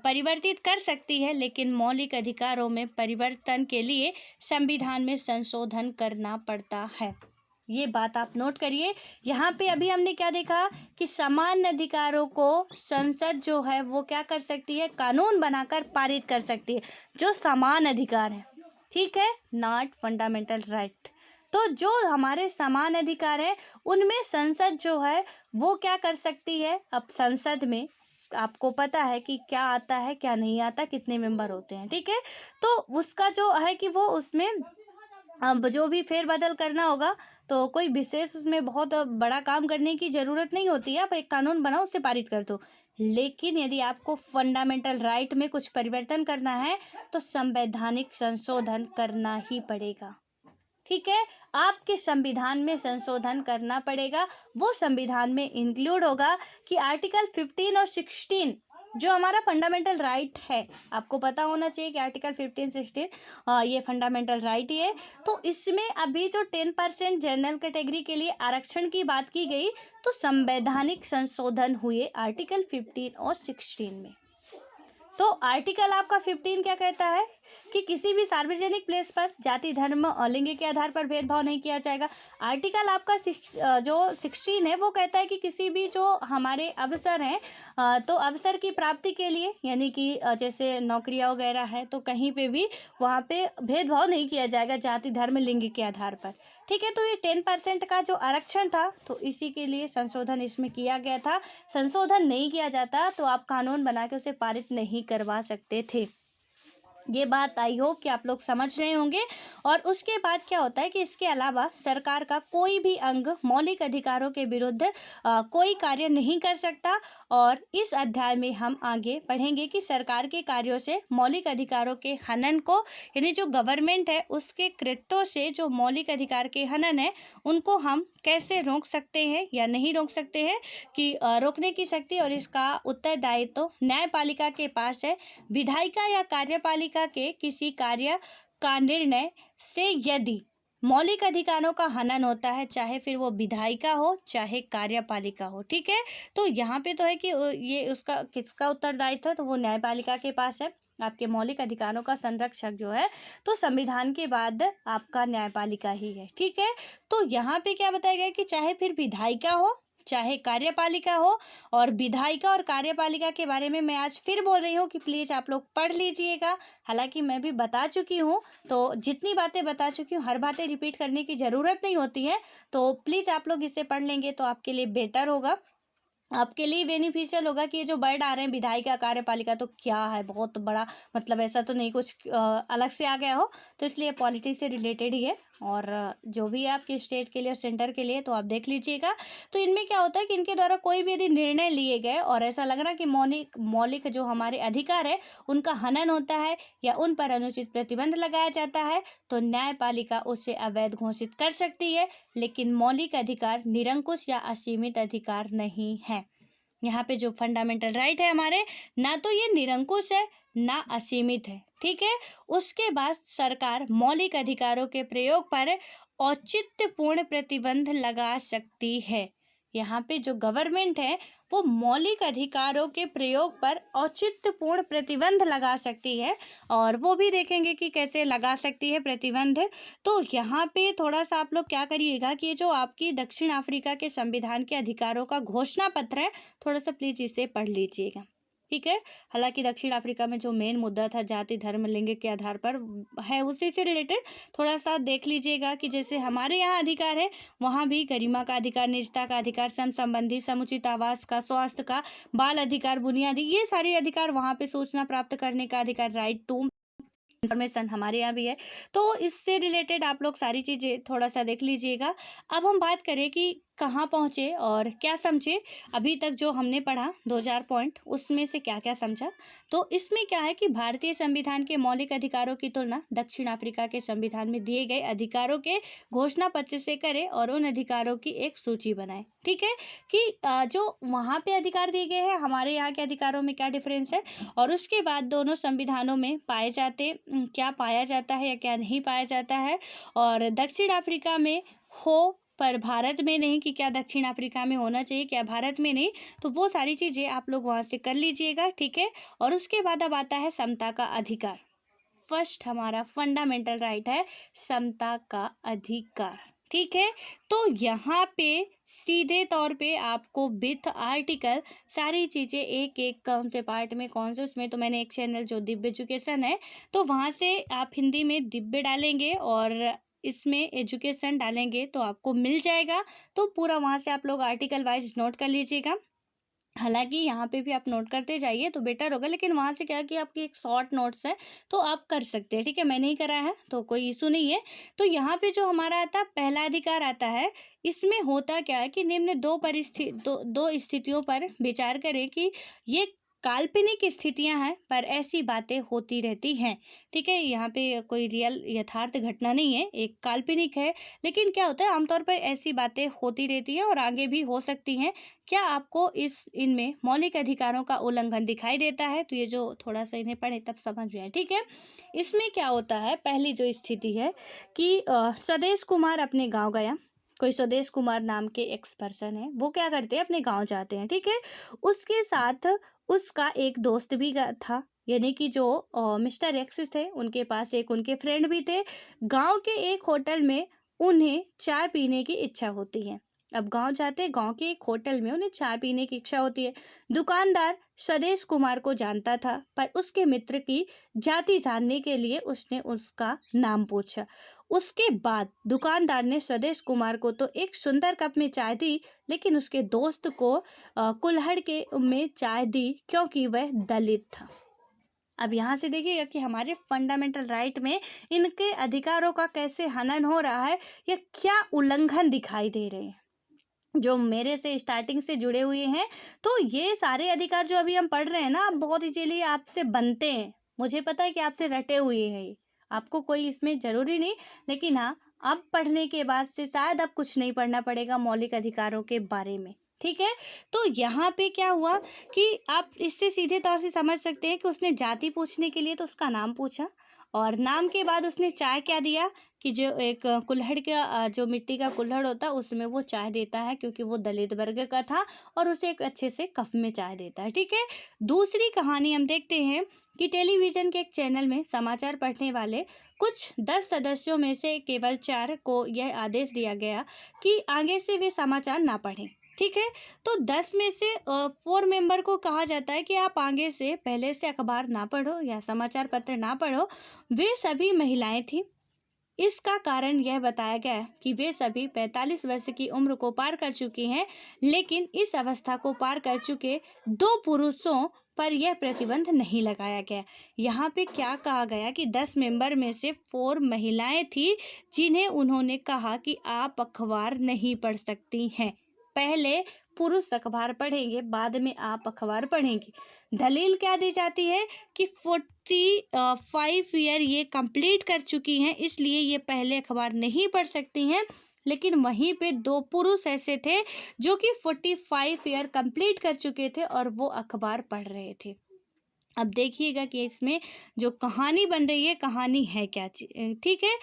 परिवर्तित कर सकती है, लेकिन मौलिक अधिकारों में परिवर्तन के लिए संविधान में संशोधन करना पड़ता है। ये बात आप नोट करिए। यहाँ पे अभी हमने क्या देखा कि समान अधिकारों को संसद जो है वो क्या कर सकती है, कानून बनाकर पारित कर सकती है, जो समान अधिकार है। ठीक है, नॉट फंडामेंटल राइट। तो जो हमारे समान अधिकार है उनमें संसद जो है वो क्या कर सकती है। अब संसद में आपको पता है कि क्या आता है क्या नहीं आता, कितने मेंबर होते हैं। ठीक है, तो उसका जो है कि वो उसमें अब जो भी फेरबदल करना होगा तो कोई विशेष उसमें बहुत बड़ा काम करने की ज़रूरत नहीं होती है। आप एक कानून बनाओ, उससे पारित कर दो। लेकिन यदि आपको फंडामेंटल राइट में कुछ परिवर्तन करना है तो संवैधानिक संशोधन करना ही पड़ेगा। ठीक है, आपके संविधान में संशोधन करना पड़ेगा। वो संविधान में इंक्लूड होगा कि आर्टिकल 15 और 16 जो हमारा फंडामेंटल राइट है, आपको पता होना चाहिए कि आर्टिकल 15, 16 ये फंडामेंटल राइट ही है। तो इसमें अभी जो 10% जनरल कैटेगरी के लिए आरक्षण की बात की गई, तो संवैधानिक संशोधन हुए आर्टिकल 15 और 16 में। तो आर्टिकल आपका 15 क्या कहता है कि किसी भी सार्वजनिक प्लेस पर जाति, धर्म और लिंग के आधार पर भेदभाव नहीं किया जाएगा। आर्टिकल आपका जो 16 है वो कहता है कि किसी भी जो हमारे अवसर हैं तो अवसर की प्राप्ति के लिए, यानी कि जैसे नौकरियां वगैरह है तो कहीं पे भी वहाँ पे भेदभाव नहीं किया जाएगा जाति, धर्म, लिंग के आधार पर। ठीक है, तो ये 10% का जो आरक्षण था तो इसी के लिए संशोधन इसमें किया गया था। संशोधन नहीं किया जाता तो आप कानून बना के उसे पारित नहीं करवा सकते थे। ये बात आई होप कि आप लोग समझ रहे होंगे। और उसके बाद क्या होता है कि इसके अलावा सरकार का कोई भी अंग मौलिक अधिकारों के विरुद्ध कोई कार्य नहीं कर सकता। और इस अध्याय में हम आगे पढ़ेंगे कि सरकार के कार्यों से मौलिक अधिकारों के हनन को, यानी जो गवर्नमेंट है उसके कृत्यों से जो मौलिक अधिकार के हनन है उनको हम कैसे रोक सकते हैं या नहीं रोक सकते हैं, कि रोकने की शक्ति और इसका उत्तरदायित्व तो न्यायपालिका के पास है। विधायिका या कार्यपालिका के किसी कार्य का निर्णय से यदि मौलिक अधिकारों का हनन होता है, चाहे फिर वो विधायिका हो चाहे कार्यपालिका हो। ठीक है, तो यहाँ पे तो है कि ये उसका किसका उत्तरदायित्व है, तो वो न्यायपालिका के पास है। आपके मौलिक अधिकारों का संरक्षक जो है तो संविधान के बाद आपका न्यायपालिका ही है। ठीक है, तो यहाँ पे क्या बताया गया कि चाहे फिर विधायिका हो चाहे कार्यपालिका हो, और विधायिका और कार्यपालिका के बारे में मैं आज फिर बोल रही हूँ कि प्लीज़ आप लोग पढ़ लीजिएगा। हालांकि मैं भी बता चुकी हूँ, तो जितनी बातें बता चुकी हूँ हर बातें रिपीट करने की ज़रूरत नहीं होती है। तो प्लीज़ आप लोग इसे पढ़ लेंगे तो आपके लिए बेटर होगा। आपके लिए बेनिफिशियल होगा कि ये जो वर्ड आ रहे हैं विधायिका कार्यपालिका, तो क्या है, बहुत बड़ा मतलब ऐसा तो नहीं कुछ अलग से आ गया हो, तो इसलिए पॉलिटिक्स से रिलेटेड ही है। और जो भी है आपके स्टेट के लिए और सेंटर के लिए, तो आप देख लीजिएगा। तो इनमें क्या होता है कि इनके द्वारा कोई भी यदि निर्णय लिए गए और ऐसा लग रहा कि मौलिक मौलिक जो हमारे अधिकार है उनका हनन होता है या उन पर अनुचित प्रतिबंध लगाया जाता है, तो न्यायपालिका उसे अवैध घोषित कर सकती है। लेकिन मौलिक अधिकार निरंकुश या असीमित अधिकार नहीं है। यहाँ पे जो फंडामेंटल राइट है हमारे, ना तो ये निरंकुश है ना असीमित है, ठीक है। उसके बाद सरकार मौलिक अधिकारों के प्रयोग पर औचित्यपूर्ण प्रतिबंध लगा सकती है। यहाँ पे जो गवर्नमेंट है वो मौलिक अधिकारों के प्रयोग पर औचित्यपूर्ण प्रतिबंध लगा सकती है, और वो भी देखेंगे कि कैसे लगा सकती है प्रतिबंध। तो यहाँ पे थोड़ा सा आप लोग क्या करिएगा कि ये जो आपकी दक्षिण अफ्रीका के संविधान के अधिकारों का घोषणा पत्र है, थोड़ा सा प्लीज इसे पढ़ लीजिएगा, ठीक है। हालांकि दक्षिण अफ्रीका में जो मेन मुद्दा था जाति धर्म लिंग के आधार पर है, उसी से रिलेटेड थोड़ा सा देख लीजिएगा कि जैसे हमारे यहाँ अधिकार है, वहाँ भी गरिमा का अधिकार, निजता का अधिकार, श्रम संबंधी, समुचित आवास का, स्वास्थ्य का, बाल अधिकार, बुनियादी ये सारे अधिकार, वहाँ पे सूचना प्राप्त करने का अधिकार, राइट टू इन्फॉर्मेशन हमारे यहाँ भी है। तो इससे रिलेटेड आप लोग सारी चीज़ें थोड़ा सा देख लीजिएगा। अब हम बात करें कि कहाँ पहुँचे और क्या समझे। अभी तक जो हमने पढ़ा 2000 पॉइंट, उसमें से क्या क्या समझा। तो इसमें क्या है कि भारतीय संविधान के मौलिक अधिकारों की तुलना दक्षिण अफ्रीका के संविधान में दिए गए अधिकारों के घोषणा पत्र से करें और उन अधिकारों की एक सूची बनाएं, ठीक है। कि जो वहाँ पे अधिकार दिए गए हैं, हमारे यहाँ के अधिकारों में क्या डिफरेंस है, और उसके बाद दोनों संविधानों में पाए जाते क्या पाया जाता है या क्या नहीं पाया जाता है, और दक्षिण अफ्रीका में हो पर भारत में नहीं, कि क्या दक्षिण अफ्रीका में होना चाहिए क्या भारत में नहीं। तो वो सारी चीज़ें आप लोग वहाँ से कर लीजिएगा, ठीक है। और उसके बाद अब आता है समता का अधिकार। फर्स्ट हमारा फंडामेंटल राइट है समता का अधिकार, ठीक है। तो यहाँ पे सीधे तौर पे आपको विथ आर्टिकल सारी चीज़ें एक एक कौन से पार्ट में कौन से उसमें, तो मैंने एक चैनल जो दिव्य एजुकेशन है, तो वहाँ से आप हिंदी में दिव्य डालेंगे और इसमें एजुकेशन डालेंगे तो आपको मिल जाएगा। तो पूरा वहाँ से आप लोग आर्टिकल वाइज नोट कर लीजिएगा। हालांकि यहाँ पे भी आप नोट करते जाइए तो बेटर होगा, लेकिन वहाँ से क्या कि आपकी एक शॉर्ट नोट्स है तो आप कर सकते हैं, ठीक है। मैंने ही करा है तो कोई इशू नहीं है। तो यहाँ पे जो हमारा आता है पहला अधिकार आता है, इसमें होता क्या है कि निम्न दो स्थितियों पर विचार करें कि ये काल्पनिक स्थितियां हैं पर ऐसी बातें होती रहती हैं, ठीक है। यहाँ पे कोई रियल यथार्थ घटना नहीं है, एक काल्पनिक है, लेकिन क्या होता है आमतौर पर ऐसी बातें होती रहती है और आगे भी हो सकती हैं। क्या आपको इनमें मौलिक अधिकारों का उल्लंघन दिखाई देता है, तो ये जो थोड़ा सा इन्हें पढ़े तब समझ में आए, ठीक है। इसमें क्या होता है, पहली जो स्थिति है कि स्वदेश कुमार अपने गांव गया। कोई स्वदेश कुमार नाम के एक्स पर्सन है, वो क्या करते हैं अपने गांव जाते हैं, ठीक है। उसके साथ उसका एक दोस्त भी था, यानी कि जो मिस्टर एक्स थे उनके पास एक उनके फ्रेंड भी थे। गांव के एक होटल में उन्हें चाय पीने की इच्छा होती है। अब गांव जाते, गांव के एक होटल में उन्हें चाय पीने की इच्छा होती है। दुकानदार स्वदेश कुमार को जानता था, पर उसके मित्र की जाति जानने के लिए उसने उसका नाम पूछा। उसके बाद दुकानदार ने स्वदेश कुमार को तो एक सुंदर कप में चाय दी, लेकिन उसके दोस्त को कुल्हड़ के में चाय दी क्योंकि वह दलित था। अब यहाँ से देखिएगा कि हमारे फंडामेंटल राइट में इनके अधिकारों का कैसे हनन हो रहा है या क्या उल्लंघन दिखाई दे रहे हैं, जो मेरे से स्टार्टिंग से जुड़े हुए हैं। तो ये सारे अधिकार जो अभी हम पढ़ रहे हैं ना, बहुत इजीली आपसे बनते हैं। मुझे पता है कि आपसे रटे हुए हैं ये, आपको कोई इसमें ज़रूरी नहीं, लेकिन हाँ अब पढ़ने के बाद से शायद अब कुछ नहीं पढ़ना पड़ेगा मौलिक अधिकारों के बारे में, ठीक है। तो यहाँ पे क्या हुआ कि आप इससे सीधे तौर से समझ सकते हैं कि उसने जाति पूछने के लिए तो उसका नाम पूछा, और नाम के बाद उसने चाय क्या दिया कि जो एक कुल्हड़ का जो मिट्टी का कुल्हड़ होता है उसमें वो चाय देता है, क्योंकि वो दलित वर्ग का था और उसे एक अच्छे से कप में चाय देता है, ठीक है। दूसरी कहानी हम देखते हैं कि टेलीविज़न के एक चैनल में समाचार पढ़ने वाले कुछ 10 सदस्यों में से केवल 4 को यह आदेश दिया गया कि आगे से वे समाचार ना पढ़ें, ठीक है। तो 10 में से 4 मेंबर को कहा जाता है कि आप आगे से पहले से अखबार ना पढ़ो या समाचार पत्र ना पढ़ो। वे सभी महिलाएं थीं। इसका कारण यह बताया गया है कि वे सभी 45 वर्ष की उम्र को पार कर चुकी हैं, लेकिन इस अवस्था को पार कर चुके 2 पुरुषों पर यह प्रतिबंध नहीं लगाया गया। यहाँ पे क्या कहा गया कि 10 मेंबर में से 4 महिलाएं थी, जिन्हें उन्होंने कहा कि आप अखबार नहीं पढ़ सकती हैं। पहले पुरुष अखबार पढ़ेंगे, बाद में आप अखबार पढ़ेंगे। दलील क्या दी जाती है कि 45 ईयर ये कंप्लीट कर चुकी हैं, इसलिए ये पहले अखबार नहीं पढ़ सकती हैं। लेकिन वहीं पे 2 पुरुष ऐसे थे जो कि 45 ईयर कंप्लीट कर चुके थे और वो अखबार पढ़ रहे थे। अब देखिएगा कि इसमें जो कहानी बन रही है, कहानी है क्या, ठीक है।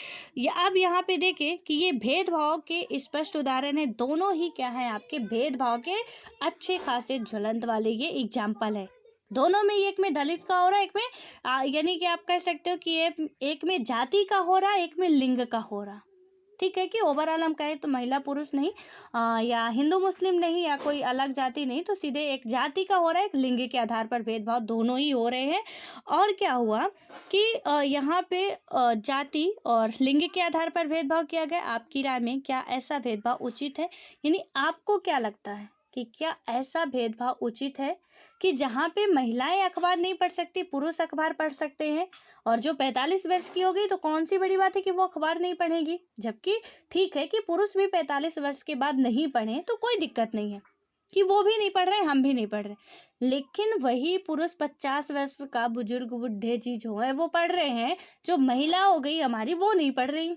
अब यहाँ पे देखें कि ये भेदभाव के स्पष्ट उदाहरण है। दोनों ही क्या है, आपके भेदभाव के अच्छे खासे ज्वलंत वाले ये एग्जाम्पल है। दोनों में, एक में दलित का हो रहा है, एक में यानी कि आप कह सकते हो कि ये एक में जाति का हो रहा है, एक में लिंग का हो रहा। ठीक है कि ओवरऑल हम कहें तो महिला पुरुष नहीं, या हिंदू मुस्लिम नहीं, या कोई अलग जाति नहीं, तो सीधे एक जाति का हो रहा है, एक लिंग के आधार पर भेदभाव दोनों ही हो रहे हैं। और क्या हुआ कि यहाँ पे जाति और लिंग के आधार पर भेदभाव किया गया। आपकी राय में क्या ऐसा भेदभाव उचित है? यानी आपको क्या लगता है कि क्या ऐसा भेदभाव उचित है कि जहाँ पे महिलाएं अखबार नहीं पढ़ सकती, पुरुष अखबार पढ़ सकते हैं, और जो 45 वर्ष की हो गई तो कौन सी बड़ी बात है कि वो अखबार नहीं पढ़ेगी? जबकि ठीक है कि पुरुष भी 45 वर्ष के बाद नहीं पढ़े तो कोई दिक्कत नहीं है कि वो भी नहीं पढ़ रहे, हम भी नहीं पढ़ रहे। लेकिन वही पुरुष 50 वर्ष का बुजुर्ग बुढ़े चीज हो है वो पढ़ रहे हैं, जो महिला हो गई हमारी वो नहीं पढ़ रही।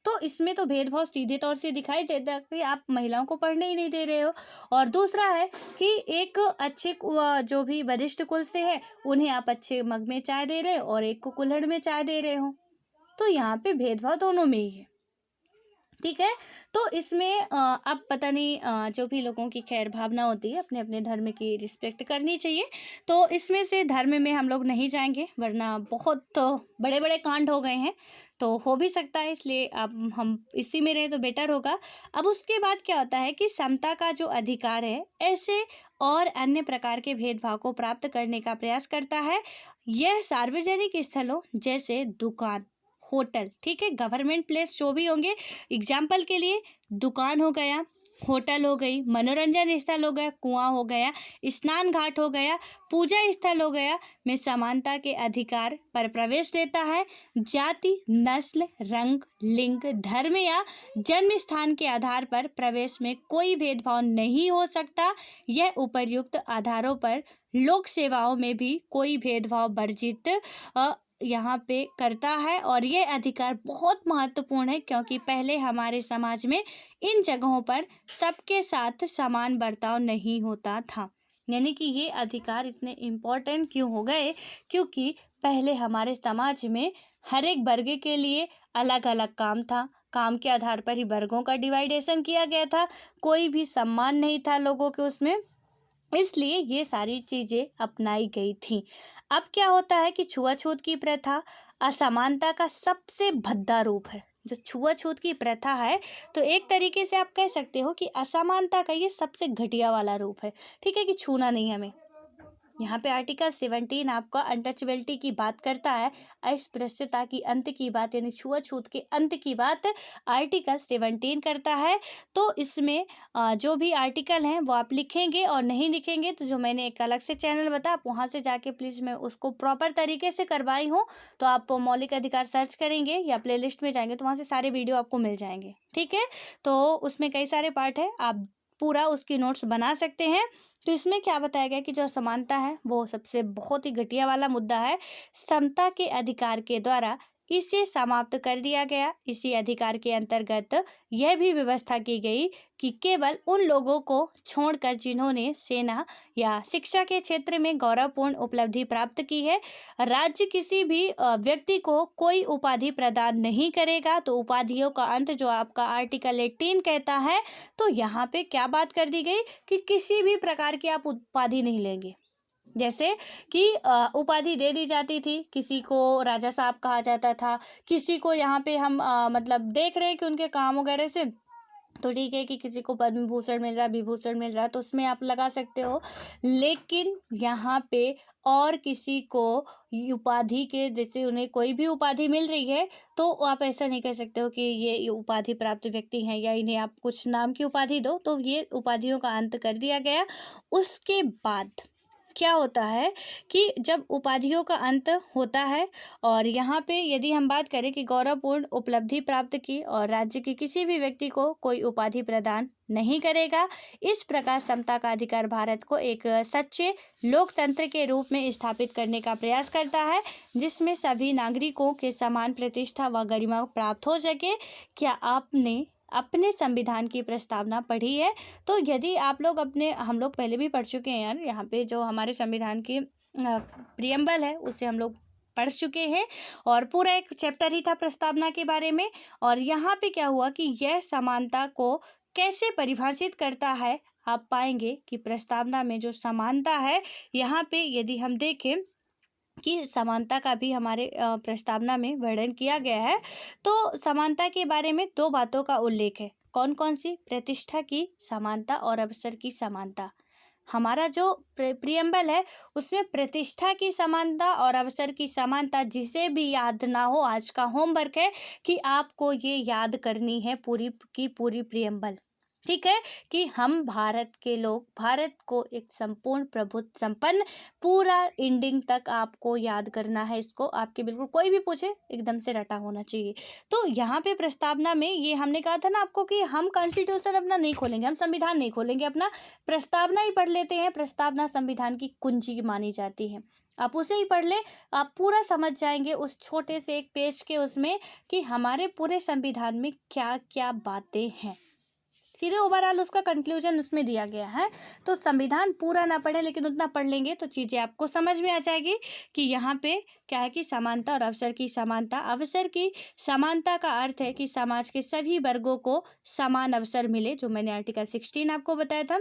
तो इसमें तो भेदभाव सीधे तौर से दिखाई देता है कि आप महिलाओं को पढ़ने ही नहीं दे रहे हो। और दूसरा है कि एक अच्छे जो भी वरिष्ठ कुल से है, उन्हें आप अच्छे मग में चाय दे रहे हो और एक को कुल्हड़ में चाय दे रहे हो। तो यहाँ पे भेदभाव दोनों में ही है। ठीक है, तो इसमें अब पता नहीं, जो भी लोगों की खैर भावना होती है, अपने अपने धर्म की रिस्पेक्ट करनी चाहिए। तो इसमें से धर्म में हम लोग नहीं जाएंगे, वरना बहुत बड़े बड़े कांड हो गए हैं, तो हो भी सकता है, इसलिए अब हम इसी में रहे तो बेटर होगा। अब उसके बाद क्या होता है कि समता का जो अधिकार है, ऐसे और अन्य प्रकार के भेदभाव को प्राप्त करने का प्रयास करता है। यह सार्वजनिक स्थलों जैसे दुकान, होटल, ठीक है, गवर्नमेंट प्लेस जो भी होंगे, एग्जाम्पल के लिए दुकान हो गया, होटल हो गई, मनोरंजन स्थल हो गया, कुआं हो गया, स्नान घाट हो गया, पूजा स्थल हो गया, में समानता के अधिकार पर प्रवेश देता है। जाति, नस्ल, रंग, लिंग, धर्म या जन्म स्थान के आधार पर प्रवेश में कोई भेदभाव नहीं हो सकता। यह उपर्युक्त आधारों पर लोक सेवाओं में भी कोई भेदभाव वर्जित यहाँ पे करता है। और ये अधिकार बहुत महत्वपूर्ण है, क्योंकि पहले हमारे समाज में इन जगहों पर सबके साथ समान बर्ताव नहीं होता था। यानी कि ये अधिकार इतने इम्पोर्टेंट क्यों हो गए? क्योंकि पहले हमारे समाज में हर एक वर्ग के लिए अलग अलग काम था, काम के आधार पर ही वर्गों का डिवाइडेशन किया गया था, कोई भी सम्मान नहीं था लोगों के उसमें, इसलिए ये सारी चीजें अपनाई गई थी। अब क्या होता है कि छुआछूत की प्रथा असमानता का सबसे भद्दा रूप है। जो छुआछूत की प्रथा है, तो एक तरीके से आप कह सकते हो कि असमानता का ये सबसे घटिया वाला रूप है। ठीक है कि छूना नहीं हमें। यहाँ पे आर्टिकल 17 आपका अनटचेबिलिटी की बात करता है, अस्पृश्यता की अंत की बात, यानी छुआछूत के अंत की बात आर्टिकल 17 करता है। तो इसमें जो भी आर्टिकल हैं वो आप लिखेंगे, और नहीं लिखेंगे तो जो मैंने एक अलग से चैनल बताया, आप वहाँ से जाके प्लीज़, मैं उसको प्रॉपर तरीके से करवाई हूँ। तो आप मौलिक अधिकार सर्च करेंगे या प्ले लिस्ट में जाएंगे तो वहाँ से सारे वीडियो आपको मिल जाएंगे। ठीक है, तो उसमें कई सारे पार्ट है, आप पूरा उसकी नोट्स बना सकते हैं। तो इसमें क्या बताया गया कि जो असमानता है वो सबसे बहुत ही घटिया वाला मुद्दा है। समता के अधिकार के द्वारा इसे समाप्त कर दिया गया। इसी अधिकार के अंतर्गत यह भी व्यवस्था की गई कि केवल उन लोगों को छोड़कर जिन्होंने सेना या शिक्षा के क्षेत्र में गौरवपूर्ण उपलब्धि प्राप्त की है, राज्य किसी भी व्यक्ति को कोई उपाधि प्रदान नहीं करेगा। तो उपाधियों का अंत जो आपका आर्टिकल 18 कहता है, तो यहाँ पे क्या बात कर दी गई कि किसी भी प्रकार की आप उपाधि नहीं लेंगे। जैसे कि उपाधि दे दी जाती थी, किसी को राजा साहब कहा जाता था, किसी को यहाँ पे हम मतलब देख रहे हैं कि उनके काम वगैरह से तो ठीक है कि किसी को पद्म भूषण मिल रहा है, विभूषण मिल रहा है, तो उसमें आप लगा सकते हो। लेकिन यहाँ पे और किसी को उपाधि के, जैसे उन्हें कोई भी उपाधि मिल रही है, तो आप ऐसा नहीं कह सकते हो कि ये उपाधि प्राप्त व्यक्ति हैं, या इन्हें आप कुछ नाम की उपाधि दो। तो ये उपाधियों का अंत कर दिया गया। उसके बाद क्या होता है कि जब उपाधियों का अंत होता है, और यहाँ पे यदि हम बात करें कि गौरवपूर्ण उपलब्धि प्राप्त की और राज्य के किसी भी व्यक्ति को कोई उपाधि प्रदान नहीं करेगा। इस प्रकार समता का अधिकार भारत को एक सच्चे लोकतंत्र के रूप में स्थापित करने का प्रयास करता है, जिसमें सभी नागरिकों के समान प्रतिष्ठा व गरिमा प्राप्त हो सके। क्या आपने अपने संविधान की प्रस्तावना पढ़ी है? तो यदि आप लोग हम लोग पहले भी पढ़ चुके हैं यार, यहाँ पे जो हमारे संविधान की प्रियम्बल है उसे हम लोग पढ़ चुके हैं, और पूरा एक चैप्टर ही था प्रस्तावना के बारे में। और यहाँ पे क्या हुआ कि यह समानता को कैसे परिभाषित करता है, आप पाएंगे कि प्रस्तावना में जो समानता है, यहाँ पे यदि हम देखें कि समानता का भी हमारे प्रस्तावना में वर्णन किया गया है। तो समानता के बारे में दो बातों का उल्लेख है। कौन कौन सी? प्रतिष्ठा की समानता और अवसर की समानता। हमारा जो प्रियम्बल है उसमें प्रतिष्ठा की समानता और अवसर की समानता, जिसे भी याद ना हो, आज का होमवर्क है कि आपको ये याद करनी है पूरी की पूरी प्रियम्बल। ठीक है कि हम भारत के लोग, भारत को एक संपूर्ण प्रभुत्व संपन्न, पूरा एंडिंग तक आपको याद करना है। इसको आपके बिल्कुल कोई भी पूछे एकदम से रटा होना चाहिए। तो यहाँ पे प्रस्तावना में ये हमने कहा था ना आपको कि हम कॉन्स्टिट्यूशन अपना नहीं खोलेंगे, हम संविधान नहीं खोलेंगे, अपना प्रस्तावना ही पढ़ लेते हैं। प्रस्तावना संविधान की कुंजी मानी जाती है। आप उसे ही पढ़ ले, आप पूरा समझ जाएंगे उस छोटे से एक पेज के उसमें कि हमारे पूरे संविधान में क्या क्या बातें हैं। सीधे ओवरऑल उसका कंक्लूजन उसमें दिया गया है। तो संविधान पूरा ना पढ़े, लेकिन उतना पढ़ लेंगे तो चीज़ें आपको समझ में आ जाएगी कि यहाँ पे क्या है कि समानता और अवसर की समानता। अवसर की समानता का अर्थ है कि समाज के सभी वर्गों को समान अवसर मिले, जो मैंने आर्टिकल 16 आपको बताया था।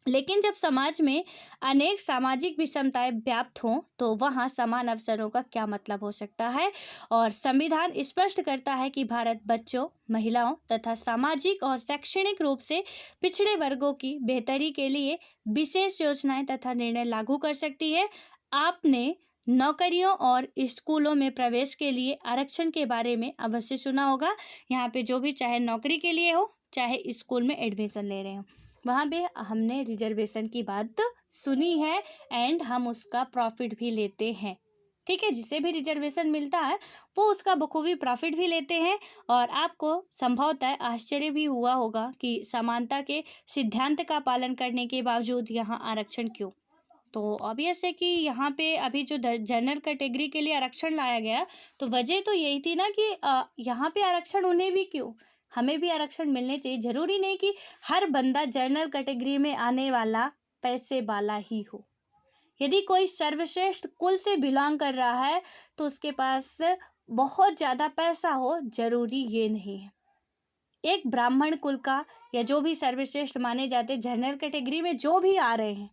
लेकिन जब समाज में अनेक सामाजिक विषमताएं व्याप्त हों, तो वहाँ समान अवसरों का क्या मतलब हो सकता है। और संविधान स्पष्ट करता है कि भारत बच्चों, महिलाओं तथा सामाजिक और शैक्षणिक रूप से पिछड़े वर्गों की बेहतरी के लिए विशेष योजनाएं तथा निर्णय लागू कर सकती है। आपने नौकरियों और स्कूलों में प्रवेश के लिए आरक्षण के बारे में अवश्य सुना होगा। यहाँ पे जो भी, चाहे नौकरी के लिए हो, चाहे स्कूल में एडमिशन ले रहे हो, वहाँ पे हमने रिजर्वेशन की बात सुनी है, एंड हम उसका प्रॉफिट भी लेते हैं। ठीक है, जिसे भी रिजर्वेशन मिलता है वो उसका बखूबी प्रॉफिट भी लेते हैं। और आपको संभवतः आश्चर्य भी हुआ होगा कि समानता के सिद्धांत का पालन करने के बावजूद यहाँ आरक्षण क्यों। तो ऑब्वियस है कि यहाँ पे अभी जो जनरल कैटेगरी के लिए आरक्षण लाया गया, तो वजह तो यही थी ना कि यहाँ पे आरक्षण उन्हें भी क्यों, हमें भी आरक्षण मिलने चाहिए। जरूरी नहीं कि हर बंदा जनरल कैटेगरी में आने वाला पैसे वाला ही हो। यदि कोई सर्वश्रेष्ठ कुल से बिलोंग कर रहा है तो उसके पास बहुत ज़्यादा पैसा हो, जरूरी ये नहीं है। एक ब्राह्मण कुल का, या जो भी सर्वश्रेष्ठ माने जाते जनरल कैटेगरी में जो भी आ रहे हैं,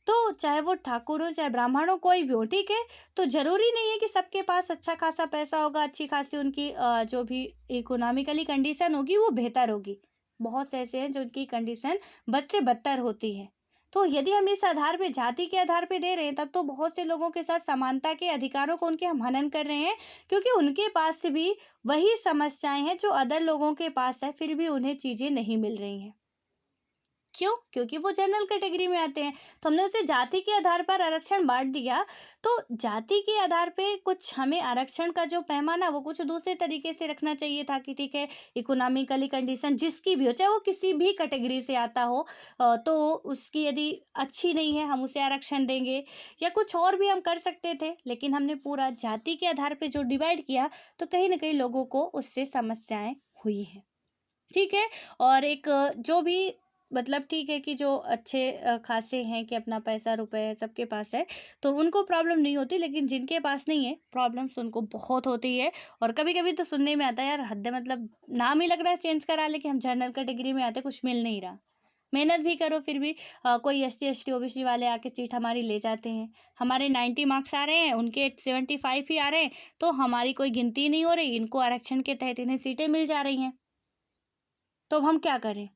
तो चाहे वो ठाकुर हो चाहे ब्राह्मण हो, कोई भी हो, ठीक है। तो जरूरी नहीं है कि सबके पास अच्छा खासा पैसा होगा, अच्छी खासी उनकी जो भी इकोनॉमिकली कंडीशन होगी वो बेहतर होगी। बहुत से ऐसे हैं जो उनकी कंडीशन बद से बदतर होती है। तो यदि हम इस आधार पे, जाति के आधार पे दे रहे हैं, तब तो बहुत से लोगों के साथ समानता के अधिकारों को उनके हम हनन कर रहे हैं, क्योंकि उनके पास भी वही समस्याएं हैं जो अदर लोगों के पास है, फिर भी उन्हें चीजें नहीं मिल रही हैं। क्यों? क्योंकि वो जनरल कैटेगरी में आते हैं। तो हमने उसे जाति के आधार पर आरक्षण बांट दिया। तो जाति के आधार पे कुछ हमें आरक्षण का जो पैमाना वो कुछ दूसरे तरीके से रखना चाहिए था कि ठीक है, इकोनॉमिकली कंडीशन जिसकी भी हो, चाहे वो किसी भी कैटेगरी से आता हो, तो उसकी यदि अच्छी नहीं है हम उसे आरक्षण देंगे, या कुछ और भी हम कर सकते थे। लेकिन हमने पूरा जाति के आधार पर जो डिवाइड किया, तो कहीं ना कहीं लोगों को उससे समस्याएं हुई हैं। ठीक है। और एक जो भी, मतलब ठीक है कि जो अच्छे खासे हैं कि अपना पैसा रुपए है सबके पास है, तो उनको प्रॉब्लम नहीं होती, लेकिन जिनके पास नहीं है प्रॉब्लम्स उनको बहुत होती है। और कभी कभी तो सुनने में आता है यार हद है, मतलब नाम ही लग रहा है चेंज करा ले कि हम जनरल कैटेगरी में आते, कुछ मिल नहीं रहा। मेहनत भी करो फिर भी कोई ST ST OBC वाले आके सीट हमारी ले जाते हैं। हमारे 90 मार्क्स आ रहे हैं, उनके 75 ही आ रहे हैं, तो हमारी कोई गिनती नहीं हो रही, इनको आरक्षण के तहत इन्हें सीटें मिल जा रही हैं। तो अब हम क्या करें?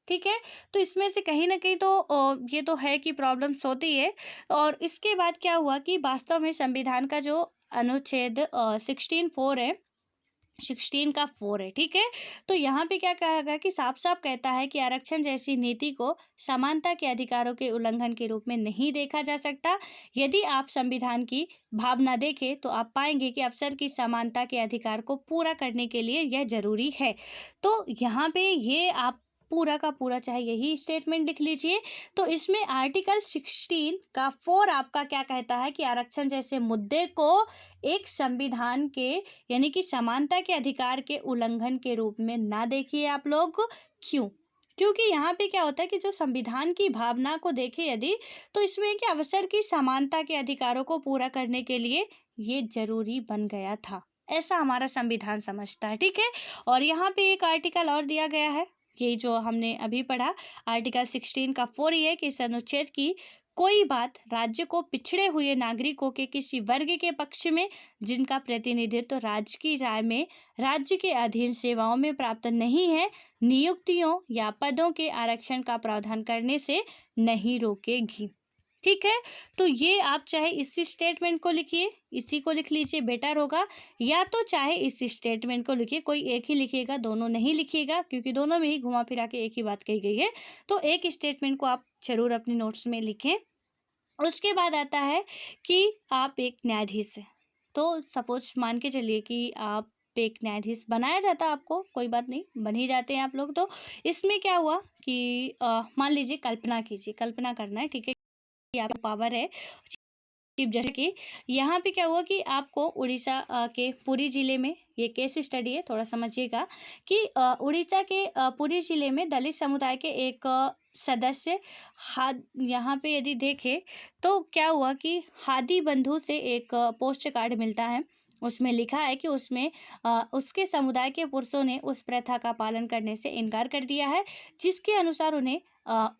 ठीक है, तो इसमें से कहीं न कहीं तो ये तो है कि प्रॉब्लम्स होती है। और इसके बाद क्या हुआ कि वास्तव में संविधान का जो अनुच्छेद 16 4 है, 16 का 4 है, ठीक है? तो यहाँ पे क्या कहा गया कि साफ-साफ कहता है कि आरक्षण जैसी नीति को समानता के अधिकारों के उल्लंघन के रूप में नहीं देखा जा सकता। यदि आप संविधान की भावना देखें, तो आप पाएँगे कि अवसर की समानता के अधिकार को पूरा करने के लिए यह ज़रूरी है। तो यहाँ पे ये आप पूरा का पूरा चाहे यही स्टेटमेंट लिख लीजिए। तो इसमें आर्टिकल 16 का 4 आपका क्या कहता है कि आरक्षण जैसे मुद्दे को एक संविधान के यानी कि समानता के अधिकार के उल्लंघन के रूप में ना देखिए आप लोग। क्यों? क्योंकि यहाँ पे क्या होता है कि जो संविधान की भावना को देखें यदि, तो इसमें क्या अवसर की समानता के अधिकारों को पूरा करने के लिए ये जरूरी बन गया था। ऐसा हमारा संविधान समझता है, ठीक है? और यहाँ पे एक आर्टिकल और दिया गया है, ये जो हमने अभी पढ़ा, आर्टिकल 16 का 4 ही है कि इस अनुच्छेद की कोई बात राज्य को पिछड़े हुए नागरिकों के किसी वर्ग के पक्ष में जिनका प्रतिनिधित्व राज्य की राय में राज्य के अधीन सेवाओं में प्राप्त नहीं है, नियुक्तियों या पदों के आरक्षण का प्रावधान करने से नहीं रोकेगी। ठीक है, तो ये आप चाहे इसी स्टेटमेंट को लिखिए, इसी को लिख लीजिए, बेटर होगा। या तो चाहे इस स्टेटमेंट को लिखिए, कोई एक ही लिखिएगा, दोनों नहीं लिखिएगा, क्योंकि दोनों में ही घुमा फिरा के एक ही बात कही गई है। तो एक स्टेटमेंट को आप जरूर अपने नोट्स में लिखें। उसके बाद आता है कि आप एक न्यायाधीश हैं। तो सपोज मान के चलिए कि आप एक न्यायाधीश बनाया जाता है आपको, कोई बात नहीं, बन ही जाते हैं आप लोग। तो इसमें क्या हुआ कि मान लीजिए, कल्पना कीजिए, कल्पना करना है, ठीक है, कि आपको पावर है चीफ जस्टिस की। यहाँ पे क्या हुआ कि आपको उड़ीसा के पुरी जिले में, ये केस स्टडी है, थोड़ा समझिएगा, कि उड़ीसा के पुरी जिले में दलित समुदाय के एक सदस्य यहाँ पे यदि देखें तो क्या हुआ कि हादी बंधु से एक पोस्ट कार्ड मिलता है। उसमें लिखा है कि उसमें उसके समुदाय के पुरुषों ने उस प्रथा का पालन करने से इनकार कर दिया है, जिसके अनुसार उन्हें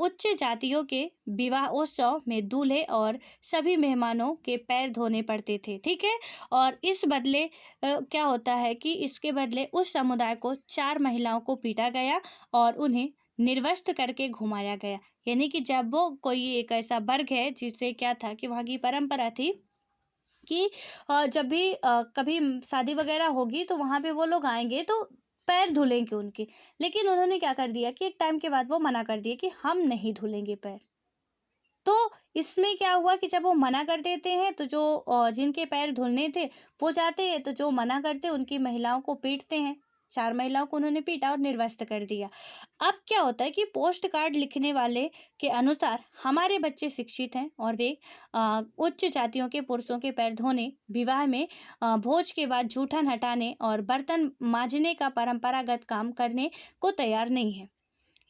उच्च जातियों के विवाहोत्सव में दूल्हे और सभी मेहमानों के पैर धोने पड़ते थे, ठीक है? और इस बदले क्या होता है कि इसके बदले उस समुदाय को 4 महिलाओं को पीटा गया और उन्हें निर्वस्त्र करके घुमाया गया। यानी कि जब वो कोई एक ऐसा वर्ग है जिससे क्या था कि वहाँ की परंपरा थी कि जब भी कभी शादी वगैरह होगी तो वहाँ पे वो लोग आएंगे तो पैर धुलेंगे उनके। लेकिन उन्होंने क्या कर दिया कि एक टाइम के बाद वो मना कर दिया कि हम नहीं धुलेंगे पैर। तो इसमें क्या हुआ कि जब वो मना कर देते हैं तो जो जिनके पैर धुलने थे वो जाते हैं, तो जो मना करते उनकी महिलाओं को पीटते हैं। 4 महिलाओं को उन्होंने पीटा और निर्वस्त्र कर दिया। अब क्या होता है कि पोस्ट कार्ड लिखने वाले के अनुसार हमारे बच्चे शिक्षित हैं और वे उच्च जातियों के पुरुषों के पैर धोने, विवाह में भोज के बाद जूठन हटाने और बर्तन मांजने का परंपरागत काम करने को तैयार नहीं है।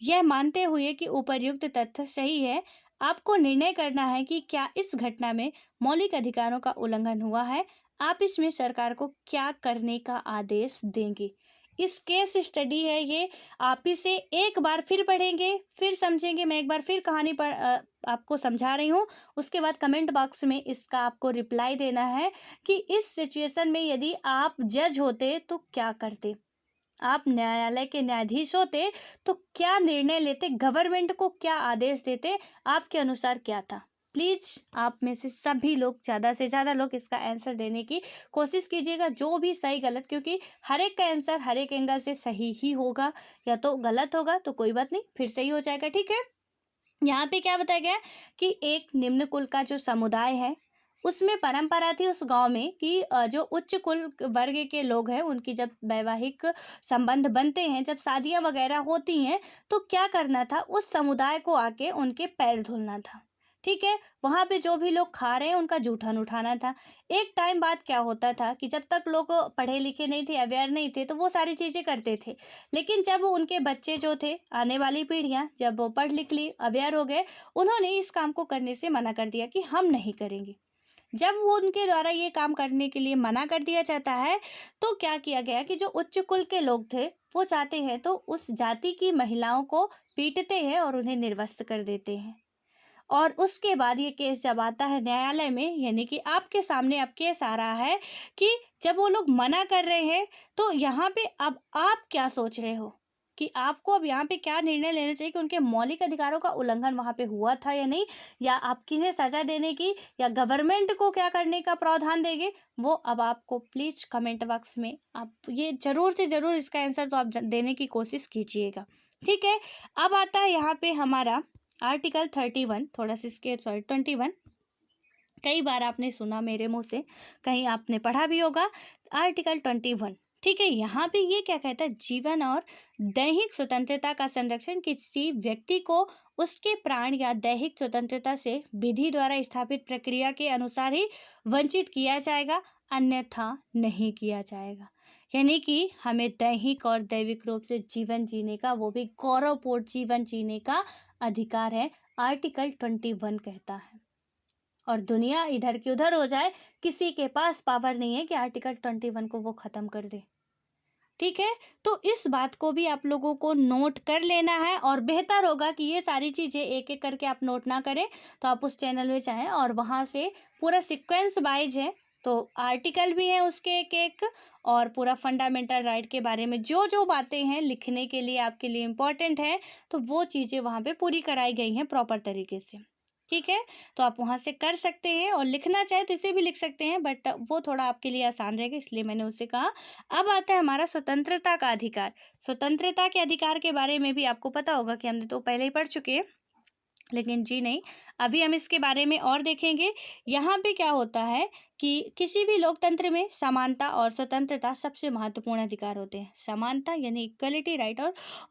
यह मानते हुए कि उपर्युक्त तथ्य सही है, आपको निर्णय करना है कि क्या इस घटना में मौलिक अधिकारों का उल्लंघन हुआ है। आप इसमें सरकार को क्या करने का आदेश देंगे। इस केस स्टडी है ये, आप इसे एक बार फिर पढ़ेंगे, फिर समझेंगे। मैं एक बार फिर कहानी आपको समझा रही हूँ। उसके बाद कमेंट बॉक्स में इसका आपको रिप्लाई देना है कि इस सिचुएशन में यदि आप जज होते तो क्या करते, आप न्यायालय के न्यायाधीश होते तो क्या निर्णय लेते, गवर्नमेंट को क्या आदेश देते, आपके अनुसार क्या था। प्लीज आप में से सभी लोग, ज़्यादा से ज़्यादा लोग इसका आंसर देने की कोशिश कीजिएगा, जो भी सही गलत, क्योंकि हर एक का आंसर हर एक एंगल से सही ही होगा, या तो गलत होगा तो कोई बात नहीं, फिर सही हो जाएगा, ठीक है। यहाँ पे क्या बताया गया कि एक निम्न कुल का जो समुदाय है उसमें परंपरा थी उस गांव में कि जो उच्च कुल वर्ग के लोग हैं उनकी जब वैवाहिक संबंध बनते हैं, जब शादियां वगैरह होती हैं, तो क्या करना था, उस समुदाय को आके उनके पैर धुलना था, ठीक है। वहां पे जो भी लोग खा रहे हैं उनका जूठन उठाना था। एक टाइम बाद क्या होता था कि जब तक लोग पढ़े लिखे नहीं थे, अवेयर नहीं थे, तो वो सारी चीजें करते थे। लेकिन जब उनके बच्चे जो थे, आने वाली पीढ़ियां, जब वो पढ़ लिख ली, अवेयर हो गए, उन्होंने इस काम को करने से मना कर दिया कि हम नहीं करेंगे। जब वो उनके द्वारा ये काम करने के लिए मना कर दिया जाता है, तो क्या किया गया कि जो उच्च कुल के लोग थे वो चाहते हैं तो उस जाति की महिलाओं को पीटते हैं और उन्हें निर्वस्त्र कर देते हैं। और उसके बाद ये केस जब आता है न्यायालय में, यानी कि आपके सामने अब केस आ रहा है कि जब वो लोग मना कर रहे हैं, तो यहाँ पे अब आप क्या सोच रहे हो। कि आपको अब यहाँ पे क्या निर्णय लेना चाहिए कि उनके मौलिक अधिकारों का उल्लंघन वहाँ पे हुआ था या नहीं, या आप किन्हें सजा देने की या गवर्नमेंट को क्या करने का प्रावधान देंगे, वो अब आपको प्लीज कमेंट बॉक्स में आप ये जरूर से जरूर इसका आंसर तो आप देने की कोशिश कीजिएगा। ठीक है, अब आता है यहाँ पे हमारा आर्टिकल 31, थोड़ा सा इसके 21। कई बार आपने सुना मेरे मुंह से, कहीं आपने पढ़ा भी होगा। आर्टिकल 21, ठीक है, यहाँ पे ये क्या कहता है, जीवन और दैहिक स्वतंत्रता का संरक्षण किसी व्यक्ति को उसके प्राण या दैहिक स्वतंत्रता से विधि द्वारा स्थापित प्रक्रिया के अनुसार ही वंचित किया जाएगा, अन्यथा नहीं किया जाएगा। यानी कि हमें दैहिक और दैविक रूप से जीवन जीने का, वो भी गौरवपूर्ण जीवन जीने का अधिकार है, आर्टिकल 21 कहता है। और दुनिया इधर की उधर हो जाए, किसी के पास पावर नहीं है कि आर्टिकल 21 को वो खत्म कर दे। ठीक है, तो इस बात को भी आप लोगों को नोट कर लेना है, और बेहतर होगा कि ये सारी चीज़ें एक एक करके आप नोट ना करें, तो आप उस चैनल में चाहें और वहाँ से पूरा सीक्वेंस वाइज है, तो आर्टिकल भी है उसके एक एक, और पूरा फंडामेंटल राइट के बारे में जो जो बातें हैं लिखने के लिए आपके लिए इम्पोर्टेंट है, तो वो चीज़ें वहाँ पे पूरी कराई गई हैं प्रॉपर तरीके से। ठीक है, तो आप वहाँ से कर सकते हैं, और लिखना चाहे तो इसे भी लिख सकते हैं, बट वो थोड़ा आपके लिए आसान रहेगा, इसलिए मैंने उससे कहा। अब आता है हमारा स्वतंत्रता का अधिकार। स्वतंत्रता के अधिकार के बारे में भी आपको पता होगा कि हमने तो पहले ही पढ़ चुके हैं, लेकिन जी नहीं, अभी हम इसके बारे में और देखेंगे। यहाँ पे क्या होता है कि किसी भी लोकतंत्र में समानता और स्वतंत्रता सबसे महत्वपूर्ण अधिकार होते हैं। समानता यानी इक्वलिटी राइट,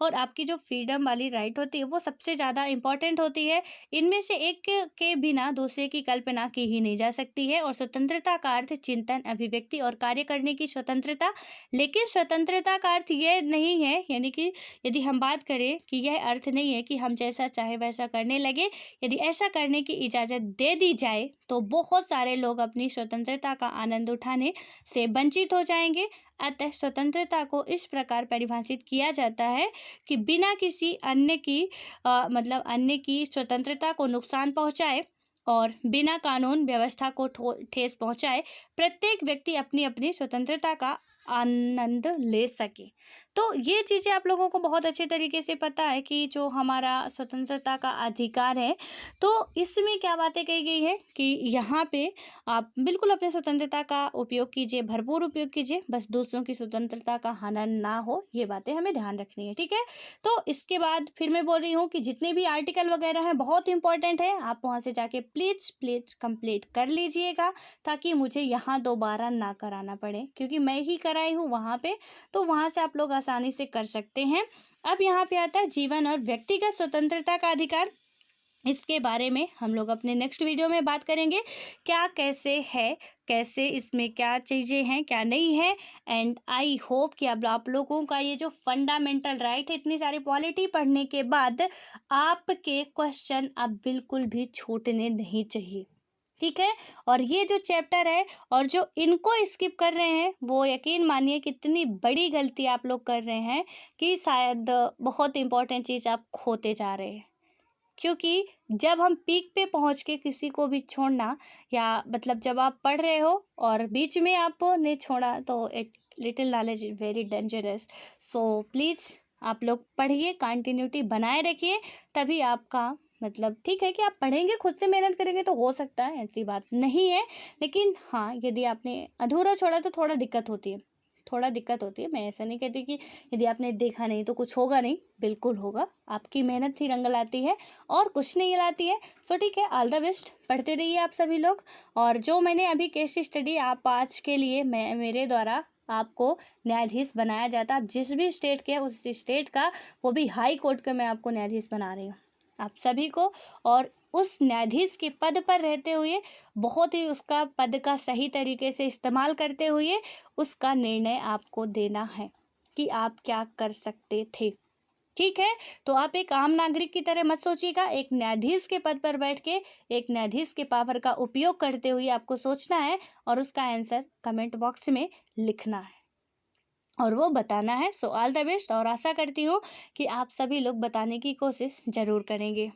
और आपकी जो फ्रीडम वाली राइट होती है वो सबसे ज़्यादा इम्पॉर्टेंट होती है। इनमें से एक के बिना दूसरे की कल्पना की ही नहीं जा सकती है। और स्वतंत्रता का अर्थ चिंतन, अभिव्यक्ति और कार्य करने की स्वतंत्रता। लेकिन स्वतंत्रता का अर्थ यह नहीं है, यानी कि यदि हम बात करें कि यह अर्थ नहीं है कि हम जैसा चाहे वैसा करने लगे। यदि ऐसा करने की इजाज़त दे दी जाए तो बहुत सारे लोग अपनी स्वतंत्रता का आनंद उठाने से वंचित हो जाएंगे। अतः स्वतंत्रता को इस प्रकार परिभाषित किया जाता है कि बिना किसी अन्य की मतलब अन्य की स्वतंत्रता को नुकसान पहुंचाए और बिना कानून व्यवस्था को ठेस पहुंचाए प्रत्येक व्यक्ति अपनी अपनी स्वतंत्रता का आनंद ले सके। तो ये चीज़ें आप लोगों को बहुत अच्छे तरीके से पता है कि जो हमारा स्वतंत्रता का अधिकार है, तो इसमें क्या बातें कही गई है कि यहाँ पे आप बिल्कुल अपने स्वतंत्रता का उपयोग कीजिए, भरपूर उपयोग कीजिए, बस दूसरों की स्वतंत्रता का हनन ना हो, ये बातें हमें ध्यान रखनी है। ठीक है, तो इसके बाद फिर मैं बोल रही हूँ कि जितने भी आर्टिकल वगैरह हैं बहुत इंपॉर्टेंट है, आप वहाँ से जाके प्लीज़ प्लीज़ कंप्लीट कर लीजिएगा, ताकि मुझे यहाँ दोबारा ना कराना पड़े, क्योंकि मैं ही कराई हूँ वहाँ पे, तो वहाँ से आप लोग आसानी से कर सकते हैं। अब यहाँ पे आता है जीवन और व्यक्तिगत स्वतंत्रता का अधिकार। इसके बारे में हम लोग अपने नेक्स्ट वीडियो में बात करेंगे, क्या कैसे है, कैसे इसमें क्या चीज़ें हैं क्या नहीं है। एंड आई होप कि अब आप लोगों का ये जो फंडामेंटल राइट है, इतनी सारी पॉलिटी पढ़ने के बाद आपके क्वेश्चन अब बिल्कुल भी छूटने नहीं चाहिए। ठीक है, और ये जो चैप्टर है और जो इनको स्किप कर रहे हैं, वो यकीन मानिए कितनी बड़ी गलती आप लोग कर रहे हैं कि शायद बहुत इंपॉर्टेंट चीज़ आप खोते जा रहे हैं। क्योंकि जब हम पीक पे पहुंच के किसी को भी छोड़ना, या मतलब जब आप पढ़ रहे हो और बीच में आपने छोड़ा, तो it little knowledge is very dangerous. So please आप लोग पढ़िए, कंटिन्यूटी बनाए रखिए, तभी आपका मतलब ठीक है कि आप पढ़ेंगे, खुद से मेहनत करेंगे तो हो सकता है, ऐसी बात नहीं है। लेकिन हाँ, यदि आपने अधूरा छोड़ा तो थोड़ा दिक्कत होती है, थोड़ा दिक्कत होती है। मैं ऐसा नहीं कहती कि यदि आपने देखा नहीं तो कुछ होगा नहीं, बिल्कुल होगा। आपकी मेहनत ही रंग लाती है और कुछ नहीं लाती है। सो ठीक है, ऑल द बेस्ट, पढ़ते रहिए आप सभी लोग। और जो मैंने अभी केस स्टडी आप आज के लिए मेरे द्वारा आपको न्यायाधीश बनाया जाता, आप जिस भी स्टेट के हैं उस स्टेट का, वो भी हाई कोर्ट का, मैं आपको न्यायाधीश बना रही हूँ आप सभी को। और उस न्यायाधीश के पद पर रहते हुए बहुत ही उसका पद का सही तरीके से इस्तेमाल करते हुए उसका निर्णय आपको देना है कि आप क्या कर सकते थे। ठीक है, तो आप एक आम नागरिक की तरह मत सोचिएगा, एक न्यायाधीश के पद पर बैठ के एक न्यायाधीश के पावर का उपयोग करते हुए आपको सोचना है, और उसका आंसर कमेंट बॉक्स में लिखना है और वो बताना है। सो ऑल द बेस्ट, और आशा करती हूँ कि आप सभी लोग बताने की कोशिश ज़रूर करेंगे।